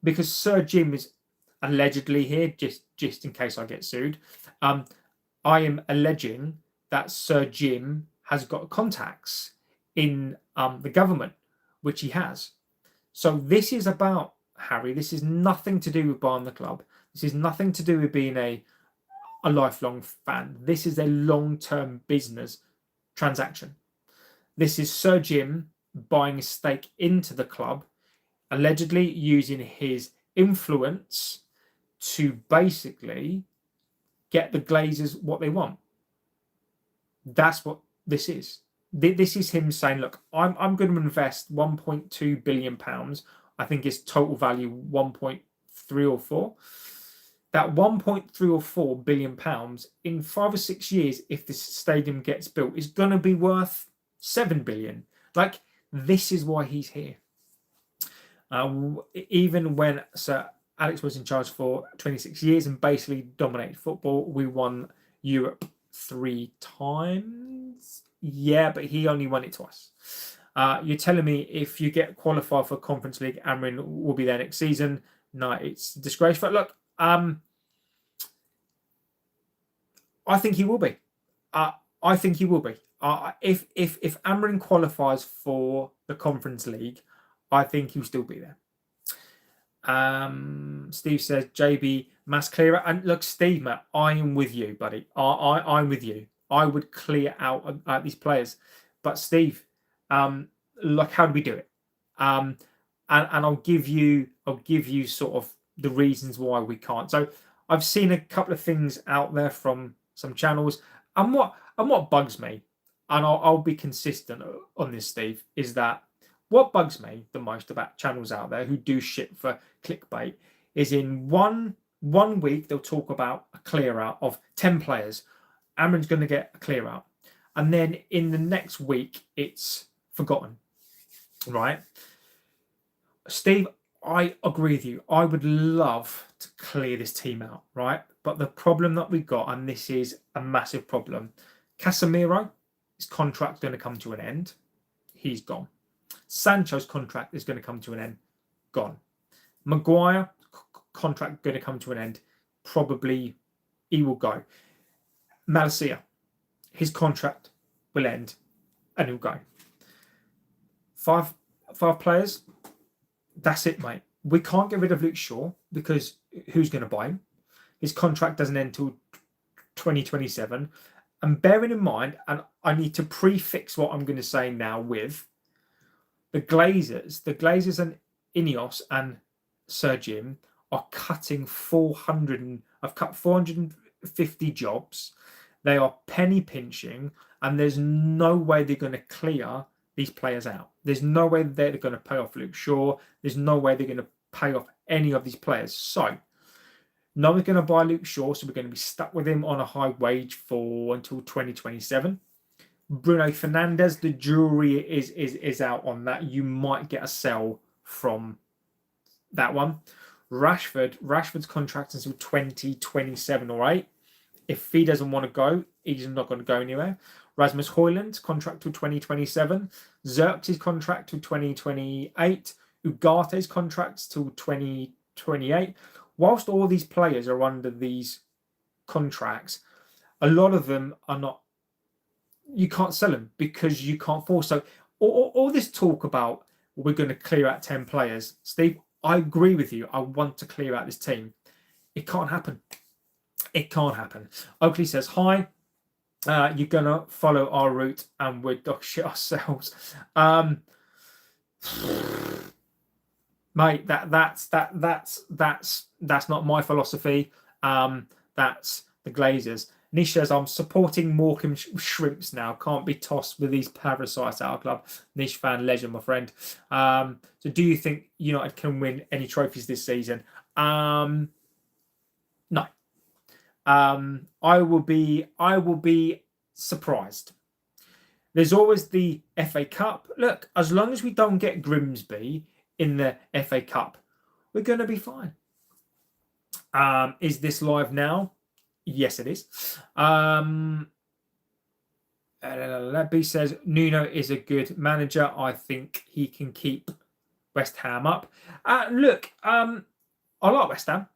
because Sir Jim is allegedly here, just in case I get sued. I am alleging that Sir Jim has got contacts in the government, which he has. So this is about, Harry, this is nothing to do with buying the club. This is nothing to do with being a lifelong fan. This is a long-term business transaction. This is Sir Jim buying a stake into the club, allegedly using his influence to basically get the Glazers what they want. That's what this is. This is him saying, look, I'm going to invest 1.2 billion pounds. I think it's total value 1.3 or 4. That 1.3 or 4 billion pounds in 5 or 6 years, if this stadium gets built, is going to be worth 7 billion. Like, this is why he's here. Even when Sir Alex was in charge for 26 years and basically dominated football, we won Europe 3 times. Yeah, but he only won it twice. You're telling me if you get qualified for Conference League, Amrin will be there next season? No, it's disgraceful. Look, I think he will be. I think he will be. If Amrin qualifies for the Conference League, I think he'll still be there. Steve says JB mass clearer, and look, Steve, man, I am with you, buddy. I'm with you. I would clear out these players, but Steve, look, how do we do it? And I'll give you sort of the reasons why we can't. So I've seen a couple of things out there from some channels, and what bugs me, and I'll be consistent on this, Steve, is that what bugs me the most about channels out there who do shit for clickbait is in one week they'll talk about a clear out of 10 players. Amron's going to get a clear out, and then in the next week it's forgotten, right? Steve, I agree with you. I would love to clear this team out, right? But the problem that we got, and this is a massive problem, Casemiro, his contract's going to come to an end. He's gone. Sancho's contract is going to come to an end. Gone. Maguire, contract going to come to an end. Probably he will go. Malacia, his contract will end and he'll go. Five players. That's it, mate. We can't get rid of Luke Shaw because who's going to buy him? His contract doesn't end until 2027. And bearing in mind, and I need to prefix what I'm going to say now with the Glazers and Ineos and Sir Jim are cutting 450 jobs. They are penny pinching, and there's no way they're going to clear these players out. There's no way they're going to pay off Luke Shaw. There's no way they're going to pay off any of these players. So no one's going to buy Luke Shaw, so we're going to be stuck with him on a high wage for until 2027. Bruno Fernandes, the jury is out on that. You might get a sell from that one. Rashford's contract until 2027, all right? If he doesn't want to go, he's not going to go anywhere. Rasmus Højlund's contract till 2027. Xerxes' contract till 2028. Ugate's contracts till 2028. Whilst all these players are under these contracts, a lot of them are not. You can't sell them because you can't force. So all this talk about we're going to clear out 10 players, Steve, I agree with you. I want to clear out this team. It can't happen. It can't happen. Oakley says, hi. You're going to follow our route and we're dog shit ourselves. Mate, that's not my philosophy. That's the Glazers. Nish says, I'm supporting Morecambe Shrimps now. Can't be tossed with these parasites at our club. Nish fan legend, my friend. So do you think United can win any trophies this season? No. I will be surprised. There's always the FA Cup. Look, as long as we don't get Grimsby in the FA Cup, we're going to be fine. Is this live now? Yes, it is. B says, Nuno is a good manager. I think he can keep West Ham up. Look, I like West Ham.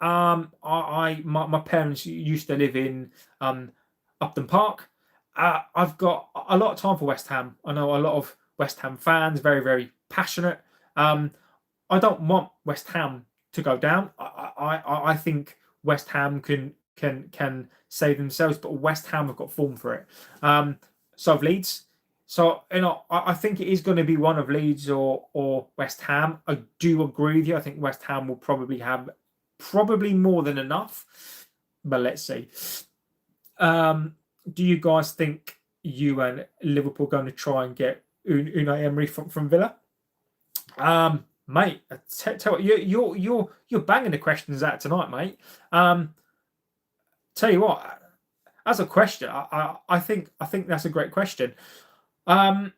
My parents used to live in Upton Park. I've got a lot of time for West Ham. I know a lot of West Ham fans, very, very passionate. I don't want West Ham to go down. I think West Ham can save themselves, but West Ham have got form for it. So have Leeds. So I think it is going to be one of Leeds or West Ham. I do agree with you. I think West Ham will probably have more than enough, but let's see. Do you guys think you and Liverpool are going to try and get Unai Emery from Villa? Mate, tell you're banging the questions out tonight, mate. Tell you what, as a question, I think that's a great question. I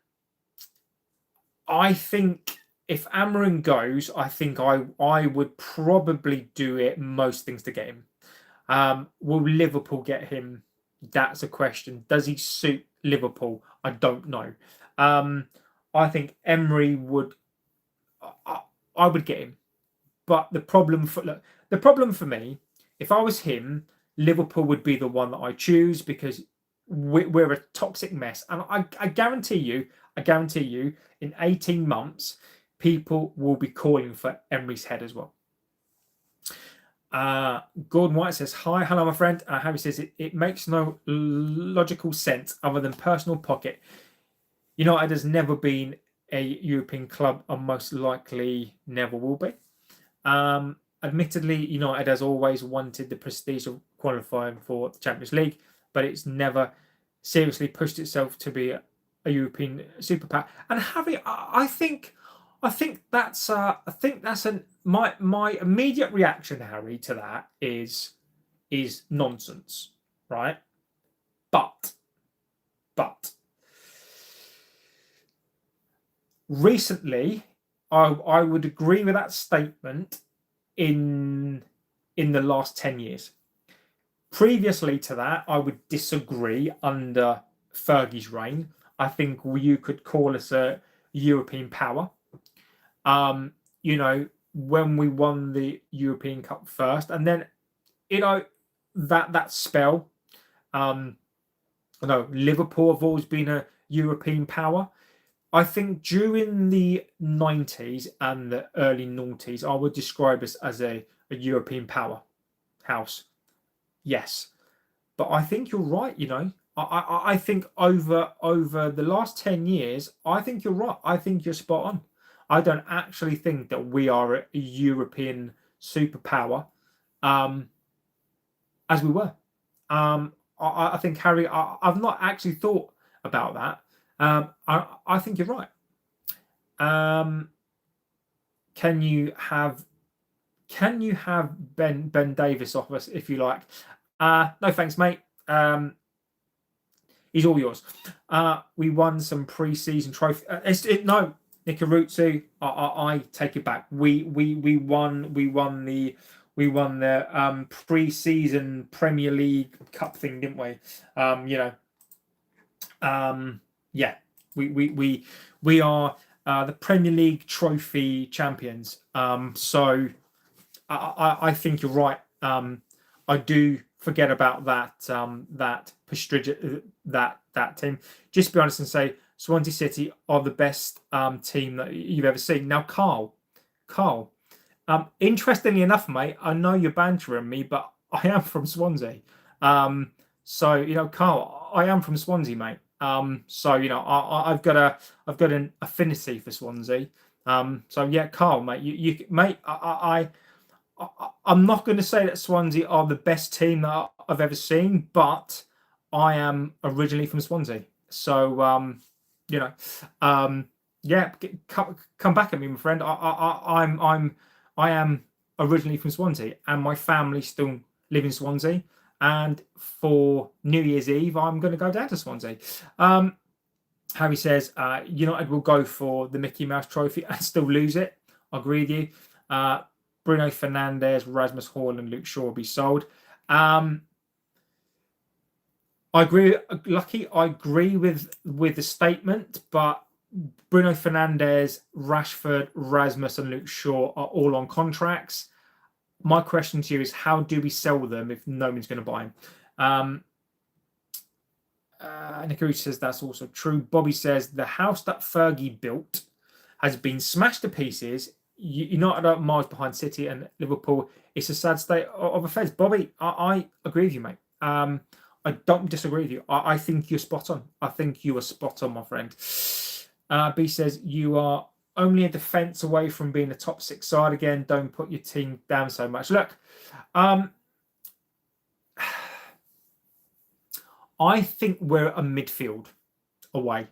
think if Amarin goes, I think I would probably do it most things to get him. Will Liverpool get him? That's a question. Does he suit Liverpool? I don't know. I think Emery would. I would get him, but the problem for me, if I was him, Liverpool would be the one that I choose because we're a toxic mess, and I guarantee you, in 18 months, people will be calling for Emery's head as well. Gordon White says, hi, hello, my friend. Harry says, it makes no logical sense other than personal pocket. United has never been a European club and most likely never will be. admittedly, United has always wanted the prestige of qualifying for the Champions League, but it's never seriously pushed itself to be a European superpower. And Harry, I think that's my immediate reaction, Harry, to that is nonsense, right? But recently, I would agree with that statement in the last 10 years. Previously to that, I would disagree under Fergie's reign. I think you could call us a European power. When we won the European Cup first, and then that spell. Liverpool have always been a European power. I think during the 90s and the early noughties, I would describe us as a European powerhouse. Yes, but I think you're right. I think over the last 10 years, I think you're right. I think you're spot on. I don't actually think that we are a European superpower, as we were. I think, Harry, I've not actually thought about that. I think you're right. Can you have Ben Davis off us if you like? No thanks, mate. He's all yours. We won some pre-season trophy. No, Nikarutsu. I take it back. We won the pre-season Premier League Cup thing, didn't we? Yeah, we are the Premier League trophy champions. So I think you're right. I do forget about that team. Just be honest and say Swansea City are the best team that you've ever seen. Now, Carl. Interestingly enough, mate, I know you're bantering me, but I am from Swansea. So Carl, I am from Swansea, mate. So I've got an affinity for Swansea. So yeah, Carl, mate, mate, I'm not going to say that Swansea are the best team that I've ever seen, but I am originally from Swansea. So yeah, come back at me, my friend. I am originally from Swansea, and my family still live in Swansea. And for New Year's Eve, I'm going to go down to Swansea. Harry says United will go for the Mickey Mouse Trophy and still lose it. I agree with you. Bruno Fernandes, Rasmus Haaland, Luke Shaw will be sold. I agree, Lucky. I agree with the statement, but Bruno Fernandes, Rashford, Rasmus, and Luke Shaw are all on contracts. My question to you is, how do we sell them if no one's going to buy them? Nikaru says that's also true. Bobby says the house that Fergie built has been smashed to pieces. United are miles behind City and Liverpool. It's a sad state of affairs. Bobby, I agree with you, mate. I don't disagree with you. I think you're spot on. I think you are spot on, my friend. B says you are only a defence away from being a top 6 side again. Don't put your team down so much. Look, I think we're a midfield away.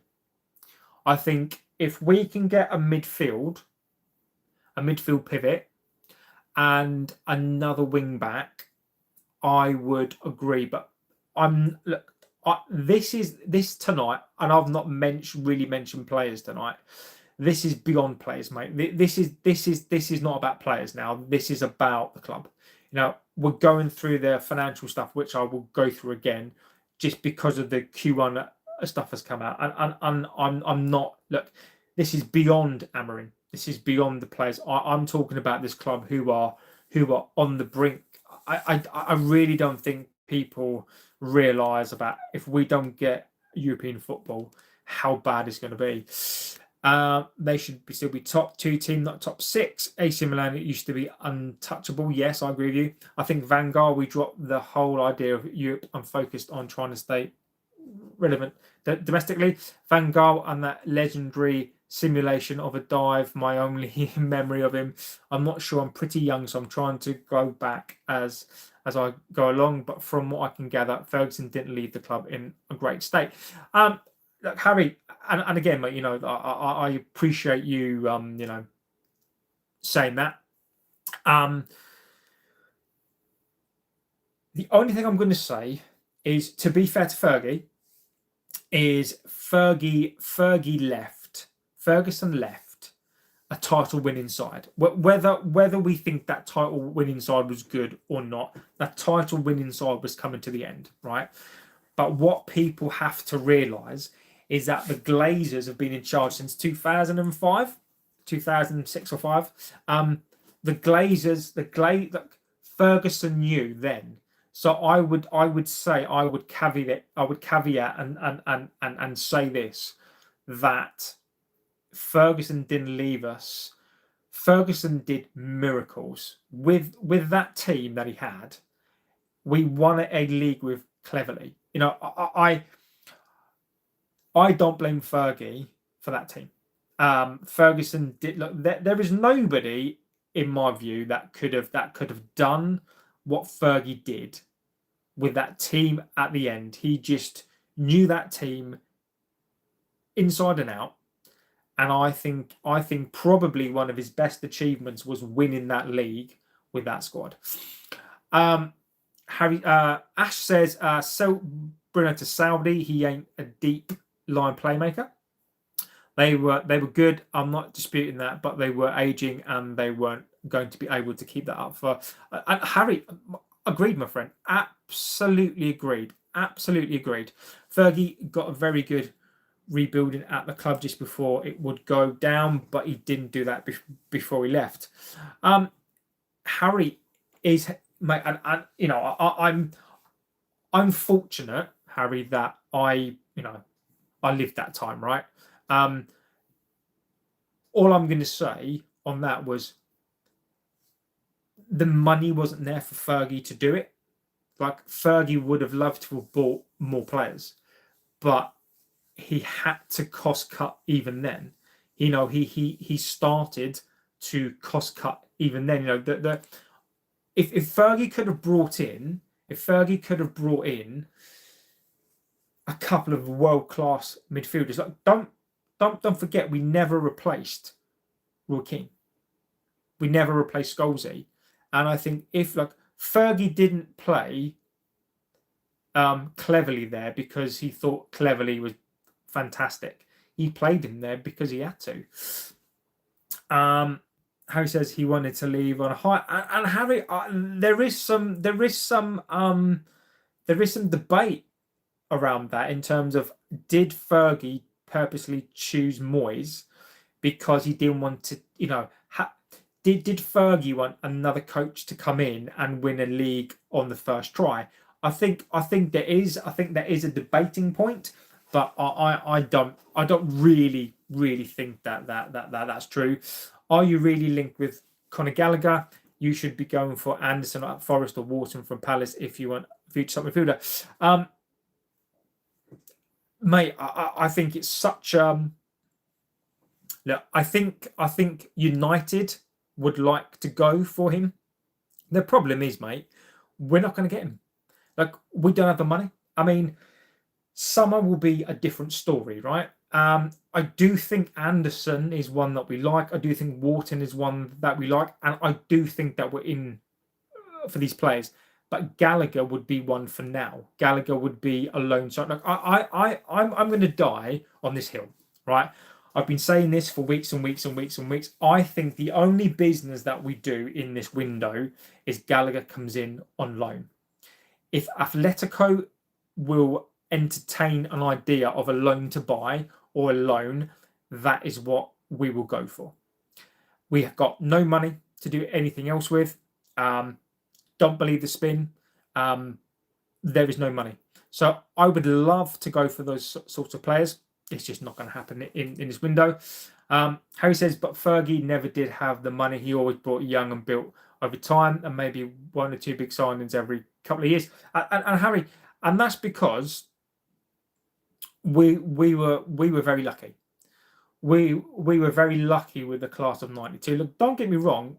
I think if we can get a midfield pivot and another wing back, I would agree. But this tonight, and I've not really mentioned players tonight. This is beyond players, mate. This is not about players now. This is about the club. We're going through the financial stuff, which I will go through again, just because of the Q1 stuff has come out, and I'm not. Look, this is beyond Amorim. This is beyond the players. I'm talking about this club who are on the brink. I really don't think people realise about, if we don't get European football, how bad it's going to be. They should still be top 2 team, not top 6. AC Milan, it used to be untouchable. Yes, I agree with you. I think Van Gaal, we dropped the whole idea of Europe and focused on trying to stay relevant domestically. Van Gaal and that legendary simulation of a dive. My only memory of him. I'm not sure. I'm pretty young, so I'm trying to go back as I go along. But from what I can gather, Ferguson didn't leave the club in a great state. Look, Harry, and again, mate, I appreciate you, saying that. The only thing I'm going to say is, to be fair to Fergie, is Fergie left, Ferguson left a title winning side. Whether we think that title winning side was good or not, that title winning side was coming to the end, right? But what people have to realise is that the Glazers have been in charge since 2005, 2006 or 5. The Glazers, Ferguson knew then. So I would say, I would caveat and say this, that Ferguson didn't leave us. Ferguson did miracles with that team that he had. We won a league with Cleverly. I don't blame Fergie for that team. Ferguson did. Look, there is nobody, in my view, that could have done what Fergie did with that team at the end. He just knew that team inside and out, and I think probably one of his best achievements was winning that league with that squad. Harry Ash says, sell Bruno to Saudi. He ain't a deep line playmaker. They were good. I'm not disputing that, but they were aging and they weren't going to be able to keep that up for. And Harry, agreed, my friend. Absolutely agreed. Absolutely agreed. Fergie got a very good rebuilding at the club just before it would go down, but he didn't do that before he left. Harry is, mate, and I'm fortunate, Harry, that I lived that time, right? All I'm going to say on that was, the money wasn't there for Fergie to do it. Like, Fergie would have loved to have bought more players, but he had to cost cut even then. He started to cost cut even then. If Fergie could have brought in, a couple of world-class midfielders, like, don't forget, we never replaced Roy Keane. We never replaced Scholesy. And I think if, like, Fergie didn't play Cleverly there because he thought Cleverly was fantastic. He played him there because he had to. Harry says he wanted to leave on a high, and Harry, there is some debate around that, in terms of, did Fergie purposely choose Moyes because he didn't want to, did Fergie want another coach to come in and win a league on the first try? I think there is a debating point, but I don't really think that's true. Are you really linked with Conor Gallagher? You should be going for Anderson at Forest or Wharton from Palace if you want future top midfielder. Mate, I think it's such look, I think United would like to go for him. The problem is, mate, we're not going to get him. Like, we don't have the money. I mean, summer will be a different story, right? I do think Anderson is one that we like. I do think Wharton is one that we like, and I do think that we're in for these players. But Gallagher would be one for now. Gallagher would be a lone shot. Like, I'm going to die on this hill, right? I've been saying this for weeks and weeks and weeks and weeks. I think the only business that we do in this window is Gallagher comes in on loan. If Atletico will entertain an idea of a loan to buy or a loan, that is what we will go for. We have got no money to do anything else with. Don't believe the spin. There is no money. So I would love to go for those sorts of players. It's just not going to happen in this window. Harry says, but Fergie never did have the money. He always brought young and built over time, and maybe one or two big signings every couple of years. And Harry, and that's because we were very lucky. we were very lucky with the class of '92. Look, don't get me wrong,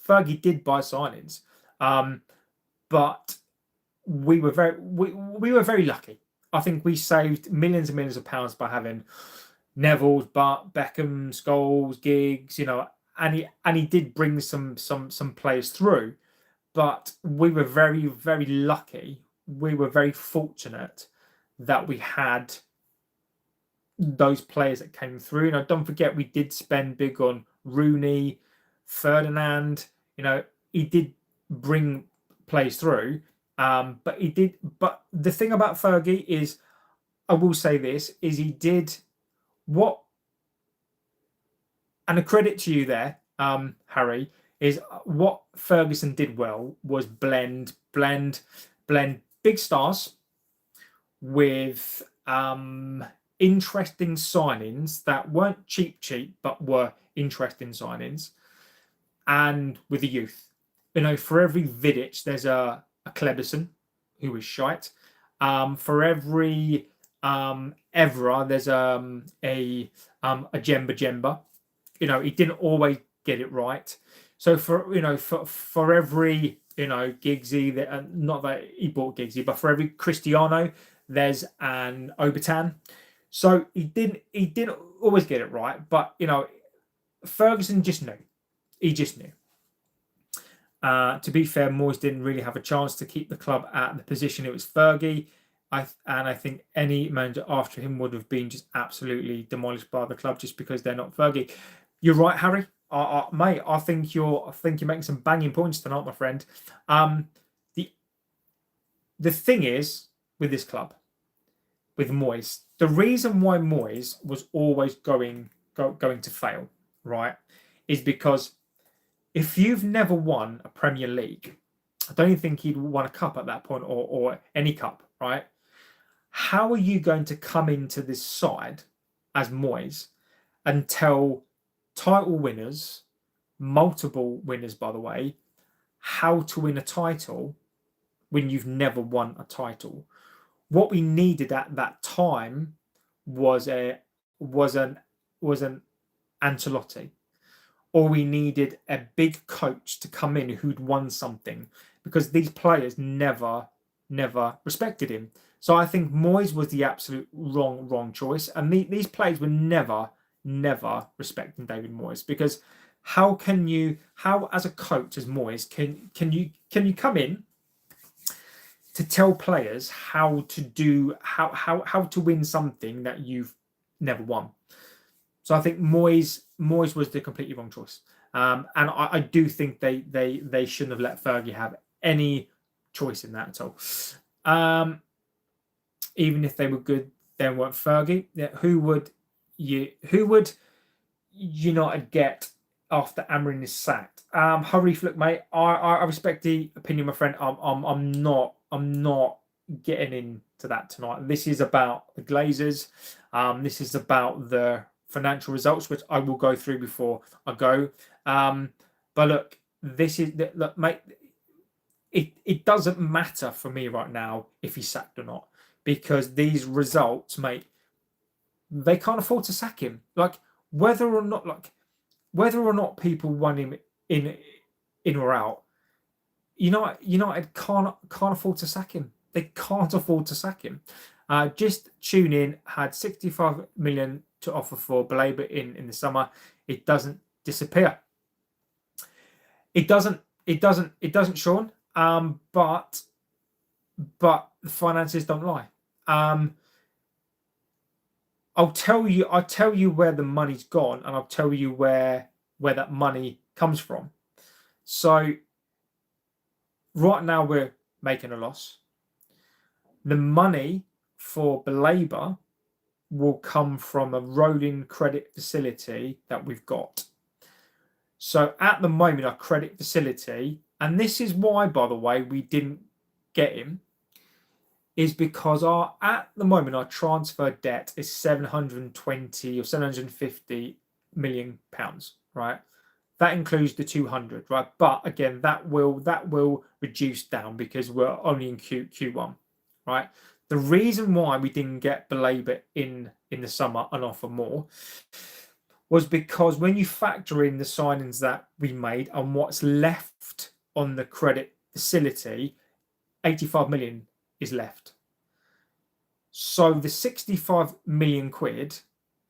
Fergie did buy signings, but we were very lucky. I think we saved millions and millions of pounds by having Neville's, but Beckham, Scholes, Giggs, and he did bring some players through. But we were very, very lucky. We were very fortunate that we had those players that came through. Don't forget we did spend big on Rooney, Ferdinand. He did bring players through. But he did. But the thing about Fergie is, I will say this: is he did what, and a credit to you there, Harry, is what Ferguson did well was blend big stars with interesting signings that weren't cheap, but were interesting signings, and with the youth. For every Vidic, there's a Kleberson who is shite. For every Evra, there's a Jemba. He didn't always get it right. So for every Giggsy, that not that he bought Giggsy, but for every Cristiano, there's an Obertan. So he didn't always get it right, but Ferguson just knew. He just knew. To be fair, Moyes didn't really have a chance to keep the club at the position it was Fergie. I think any manager after him would have been just absolutely demolished by the club just because they're not Fergie. You're right, Harry. Mate, I think you're making some banging points tonight, my friend. The thing is with this club, with Moyes, the reason why Moyes was always going to fail, right, is because if you've never won a Premier League, I don't even think he'd won a cup at that point, or any cup, right? How are you going to come into this side as Moyes and tell title winners, multiple winners, by the way, how to win a title when you've never won a title? What we needed at that time was an Ancelotti, or we needed a big coach to come in who'd won something, because these players never respected him. So I think Moyes was the absolute wrong choice, and these players were never respecting David Moyes, because how as a coach, as Moyes, can you come in to tell players how to win something that you've never won? So I think Moyes was the completely wrong choice, and I do think they shouldn't have let Fergie have any choice in that at all. Even if they were good, they weren't Fergie. Who would United get after Amorim is sacked? Harif, look, mate, I respect the opinion, my friend. I'm not getting into that tonight. This is about the Glazers. This is about the financial results, which I will go through before I go. But look, mate. It doesn't matter for me right now if he's sacked or not, because these results, mate, they can't afford to sack him. Whether or not people want him in or out, United can't afford to sack him. They can't afford to sack him. Just tune in. Had 65 million to offer for Baleba in the summer. It doesn't disappear. It doesn't, Sean. But the finances don't lie. I'll tell you where the money's gone, and I'll tell you where that money comes from. So right now we're making a loss. The money for Baleba will come from a rolling credit facility that we've got. So at the moment, our credit facility, and this is why, by the way, we didn't get him, is because at the moment our transfer debt is 720 or 750 million pounds, right? That includes the 200, right? But again, that will reduce down because we're only in Q1, right? The reason why we didn't get Baleba in the summer and offer more was because when you factor in the signings that we made and what's left on the credit facility, 85 million is left. So the 65 million quid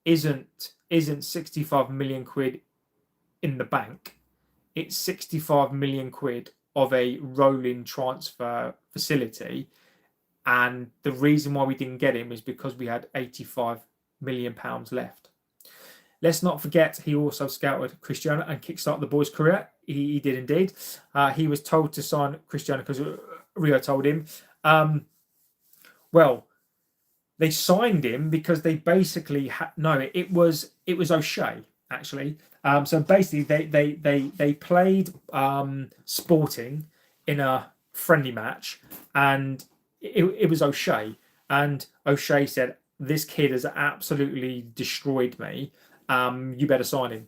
isn't 65 million quid in the bank. It's 65 million quid of a rolling transfer facility. And the reason why we didn't get him is because we had 85 million pounds left. Let's not forget, he also scouted Cristiano and kickstarted the boy's career. He did indeed. He was told to sign Cristiano because Rio told him. Well, they signed him because they basically it was O'Shea actually. So basically, they played Sporting in a friendly match, and it was O'Shea, and O'Shea said, "This kid has absolutely destroyed me. You better sign him."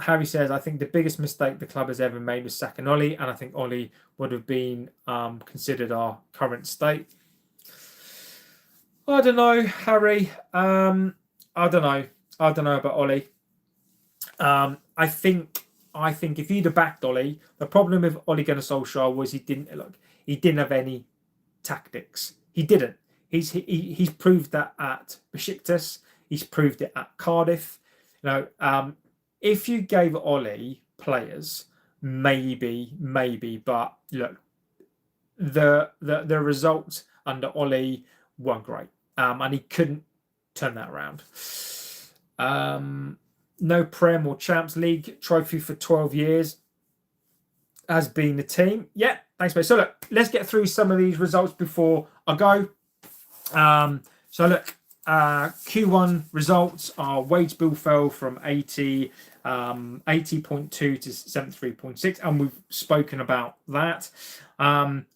Harry says, "I think the biggest mistake the club has ever made was sacking Ollie, and I think Ollie would have been considered our current state." I don't know, Harry. I don't know about Ollie. I think if you'd have backed Ollie, the problem with Ole Gunnar Solskjaer was he didn't have any tactics. He didn't. He's proved that at Besiktas. He's proved it at Cardiff. If you gave Ollie players, maybe, but look, the results under Ollie weren't great, and he couldn't turn that around. No Prem or Champs League trophy for 12 years has been the team. Yeah, thanks, mate. So look, let's get through some of these results before I go. So look, Q1 results, our wage bill fell from 80.2 to 73.6, and we've spoken about that.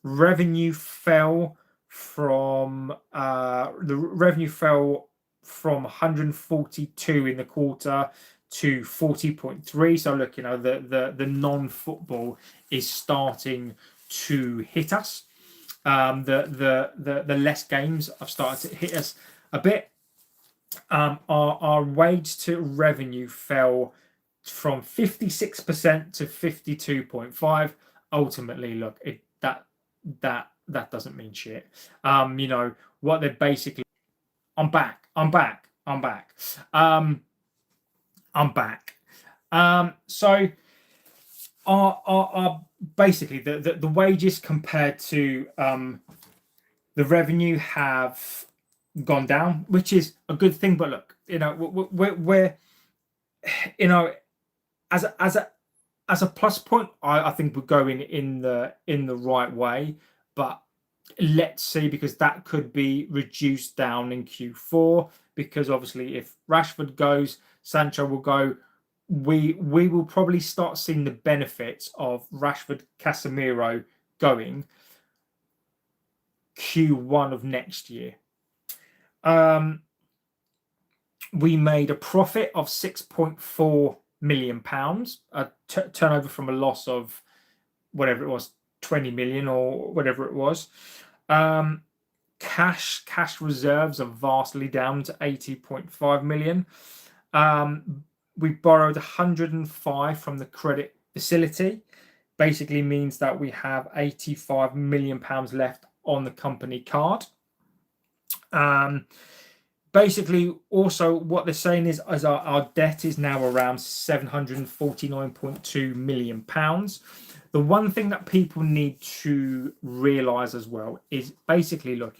Revenue fell from 142 in the quarter to 40.3. So look, the non-football is starting to hit us. The less games have started to hit us a bit. Our wage to revenue fell from 56% to 52.5. Ultimately, look, that doesn't mean shit. What they're basically. I'm back. So our basically the wages compared to the revenue have gone down, which is a good thing. But look, we're as a plus point, I think we're going in the right way. But let's see, because that could be reduced down in Q4, because obviously if Rashford goes, Sancho will go. We will probably start seeing the benefits of Rashford, Casemiro going Q1 of next year. We made a profit of £6.4 million, a turnover from a loss of whatever it was, 20 million or whatever it was. Cash reserves are vastly down to 80.5 million. We borrowed 105 from the credit facility. Basically means that we have 85 million pounds left on the company card. Basically, also what they're saying is our debt is now around 749.2 million pounds. The one thing that people need to realize as well is basically, look,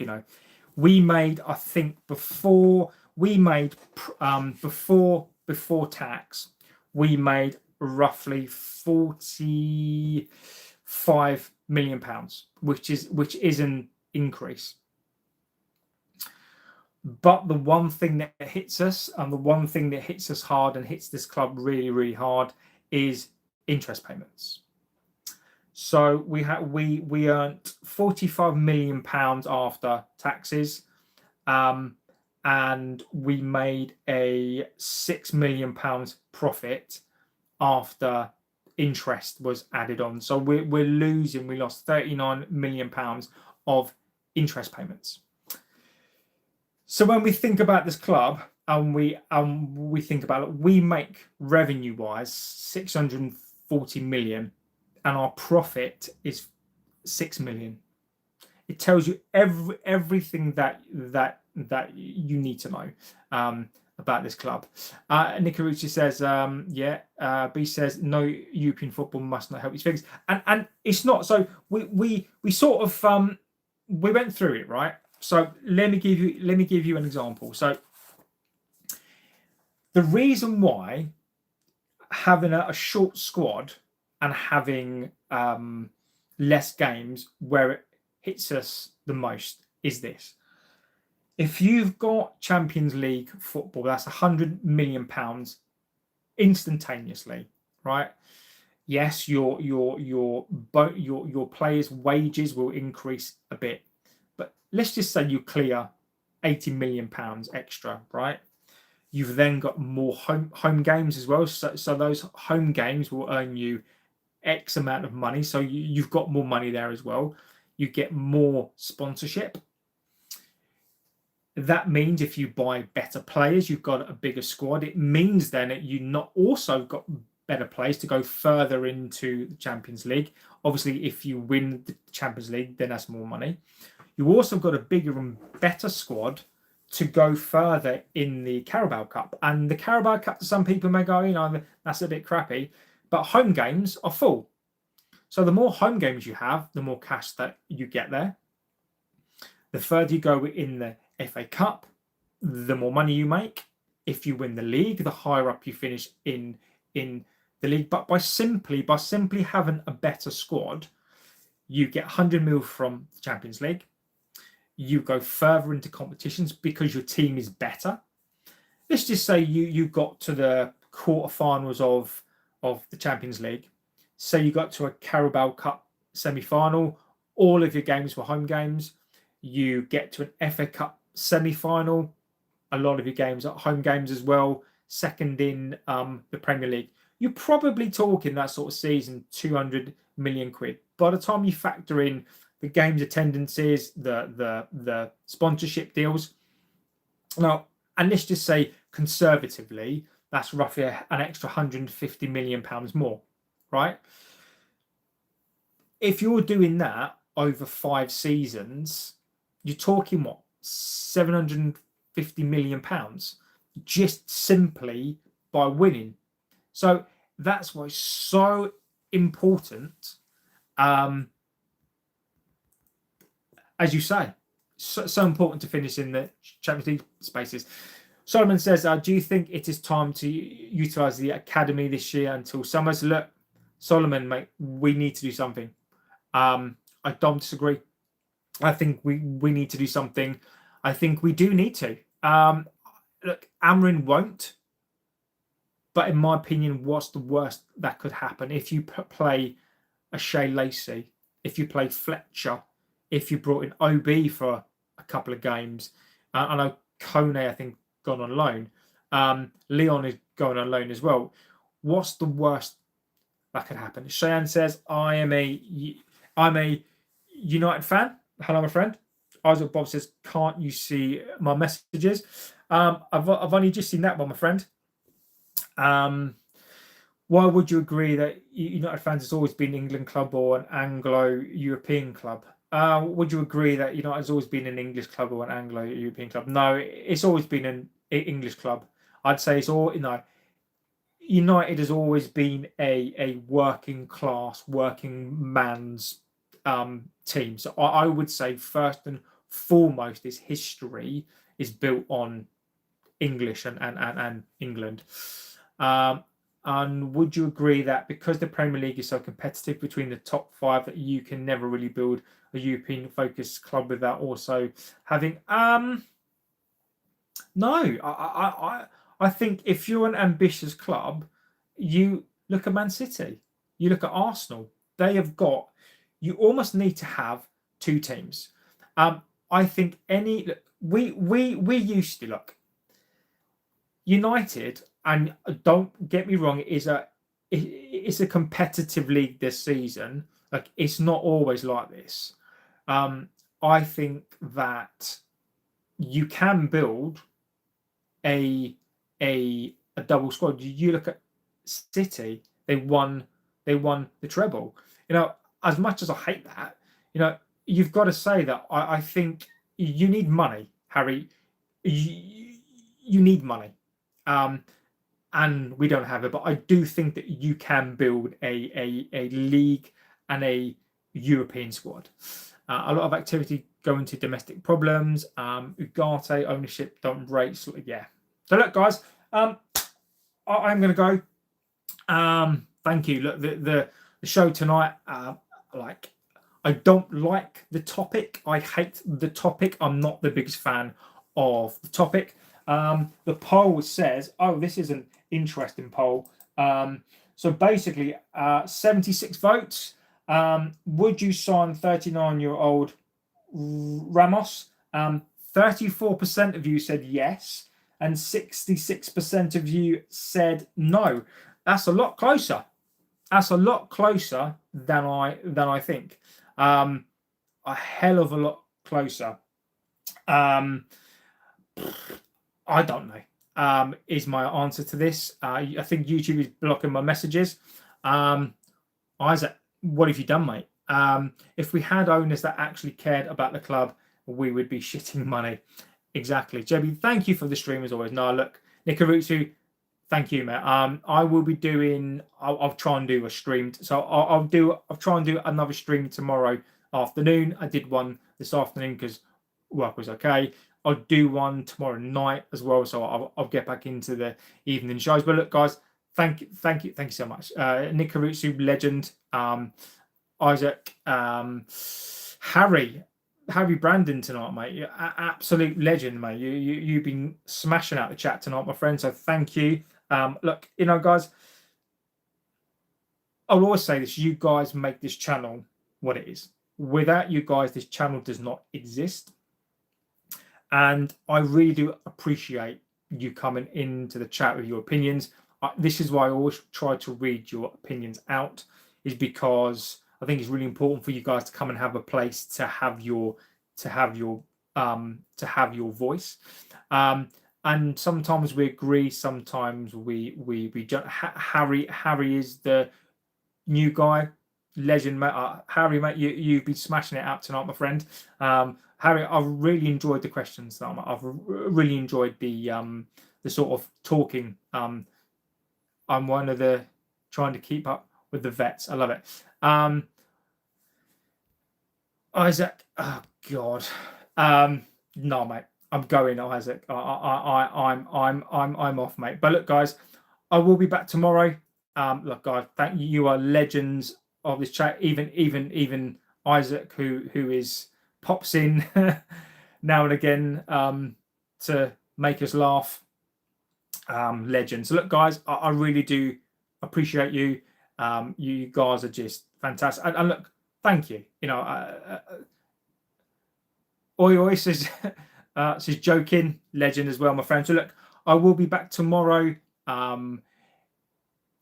we made, I think before tax, we made roughly 45 million pounds, which is an increase. But the one thing that hits us, and the one thing that hits us hard and hits this club really, really hard, is interest payments. So we earned 45 million pounds after taxes, and we made a 6 million pounds profit after interest was added on. So we lost 39 million pounds of interest payments. So when we think about this club, we think about it, we make revenue wise 640 million, and our profit is 6 million. It tells you everything that you need to know about this club. Nicarucci says, B says, no, European football must not help these figures, and it's not. So we sort of we went through it, right? So let me give you an example. So the reason why having a short squad and having less games where it hits us the most is this. If you've got Champions League football, that's £100 million instantaneously, right? Yes, your players' wages will increase a bit, but let's just say you clear £80 million extra, right? You've then got more home games as well, so those home games will earn you X amount of money, so you've got more money there as well. You get more sponsorship. That means if you buy better players, you've got a bigger squad. It means then that you not also got better players to go further into the Champions League. Obviously, if you win the Champions League, then that's more money. You also got a bigger and better squad to go further in the Carabao Cup. And the Carabao Cup, to some people may go, that's a bit crappy, but home games are full. So the more home games you have, the more cash that you get there. The further you go in the FA Cup, the more money you make. If you win the league, the higher up you finish in the league. But by simply having a better squad, you get 100 mil from the Champions League. You go further into competitions because your team is better. Let's just say you got to the quarterfinals of the Champions League. So you got to a Carabao Cup semi-final. All of your games were home games. You get to an FA Cup semi-final. A lot of your games are home games as well. Second in the Premier League. You're probably talking that sort of season, 200 million quid. By the time you factor in the games attendances, the sponsorship deals. Now, and let's just say conservatively, that's roughly an extra £150 million more, right? If you're doing that over 5 seasons, you're talking what, £750 million just simply by winning. So that's why it's so important. As you say, so important to finish in the Champions League spaces. Solomon says, do you think it is time to utilise the academy this year until summer? So look, Solomon, mate, we need to do something. I don't disagree. I think we need to do something. I think we do need to. Look, Amrin won't. But in my opinion, what's the worst that could happen? If you play a Shea Lacey, if you play Fletcher, if you brought in OB for a couple of games, I know Kone, I think, gone on loan. Leon is going on loan as well. What's the worst that could happen? Cheyenne says, I'm a United fan. Hello, my friend. Isaac Bob says, can't you see my messages? I've only just seen that one, my friend. Why would you agree that United fans has always been an England club or an Anglo-European club? Would you agree that United has always been an English club or an Anglo-European club? No, it's always been an English club. I'd say it's all, United has always been a working class, working man's team. So I would say first and foremost, its history is built on English and England. And would you agree that because the Premier League is so competitive between the top 5 that you can never really build a European focused club without also having no, I think if you're an ambitious club, you look at Man City, you look at Arsenal, they have got, you almost need to have 2 teams. I think we used to look United, and don't get me wrong, it's a competitive league this season. Like, it's not always like this. I think that you can build a double squad. You look at City; they won the treble. As much as I hate that, you've got to say that I think you need money, Harry. You need money, and we don't have it. But I do think that you can build a league and a European squad. A lot of activity going to domestic problems. Ugarte ownership don't rate. Yeah. So look, guys, I'm going to go. Thank you. Look, the show tonight. I don't like the topic. I hate the topic. I'm not the biggest fan of the topic. The poll says, oh, this is an interesting poll. So basically, 76 votes. Would you sign 39-year-old Ramos? 34% of you said yes, and 66% of you said no. That's a lot closer. That's a lot closer than I think. A hell of a lot closer. I don't know. Is my answer to this? I think YouTube is blocking my messages. Isaac, what have you done, mate? If we had owners that actually cared about the club, we would be shitting money. Exactly. JB, thank you for the stream as always. No, look, Nikarutsu, thank you, mate. I will be doing. I'll try and do a stream. So I'll try and do another stream tomorrow afternoon. I did one this afternoon because work was okay. I'll do one tomorrow night as well. So I'll get back into the evening shows. But look, guys, thank you so much. Nikarutsu, legend. Isaac, Harry Brandon tonight, mate. You're absolute legend, mate. You've been smashing out the chat tonight, my friend. So thank you. Look, guys, I'll always say this: you guys make this channel what it is. Without you guys, this channel does not exist. And I really do appreciate you coming into the chat with your opinions. This is why I always try to read your opinions out, is because I think it's really important for you guys to come and have a place to have your voice. And sometimes we agree, sometimes we don't. Harry is the new guy, legend, mate. Harry, mate, you've been smashing it out tonight, my friend. Harry, I've really enjoyed the questions. I've really enjoyed the sort of talking. I'm one of the trying to keep up with the vets. I love it. Isaac, oh God, no, mate. I'm going, Isaac. I'm off, mate. But look, guys, I will be back tomorrow. Look, guys, thank you. You are legends of this chat. Even Isaac, who pops in now and again to make us laugh. Legend. So look, guys, I really do appreciate you. You guys are just fantastic. And look, thank you. Oi says joking, legend as well, my friend. So look, I will be back tomorrow.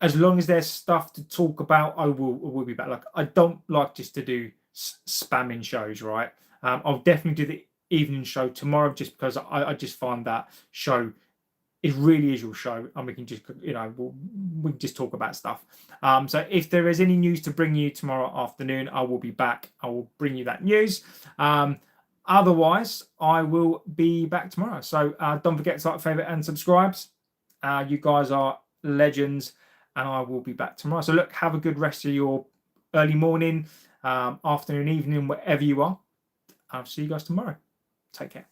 As long as there's stuff to talk about, I will be back. Like, I don't like just to do spamming shows, right? I'll definitely do the evening show tomorrow, just because I just find that show, it really is your show, and we can just we can just talk about stuff. So if there is any news to bring you tomorrow afternoon, I will be back. I will bring you that news. Otherwise, I will be back tomorrow. So don't forget to like, favorite, and subscribes. You guys are legends, and I will be back tomorrow. So look, have a good rest of your early morning, afternoon, evening, wherever you are. I'll see you guys tomorrow. Take care.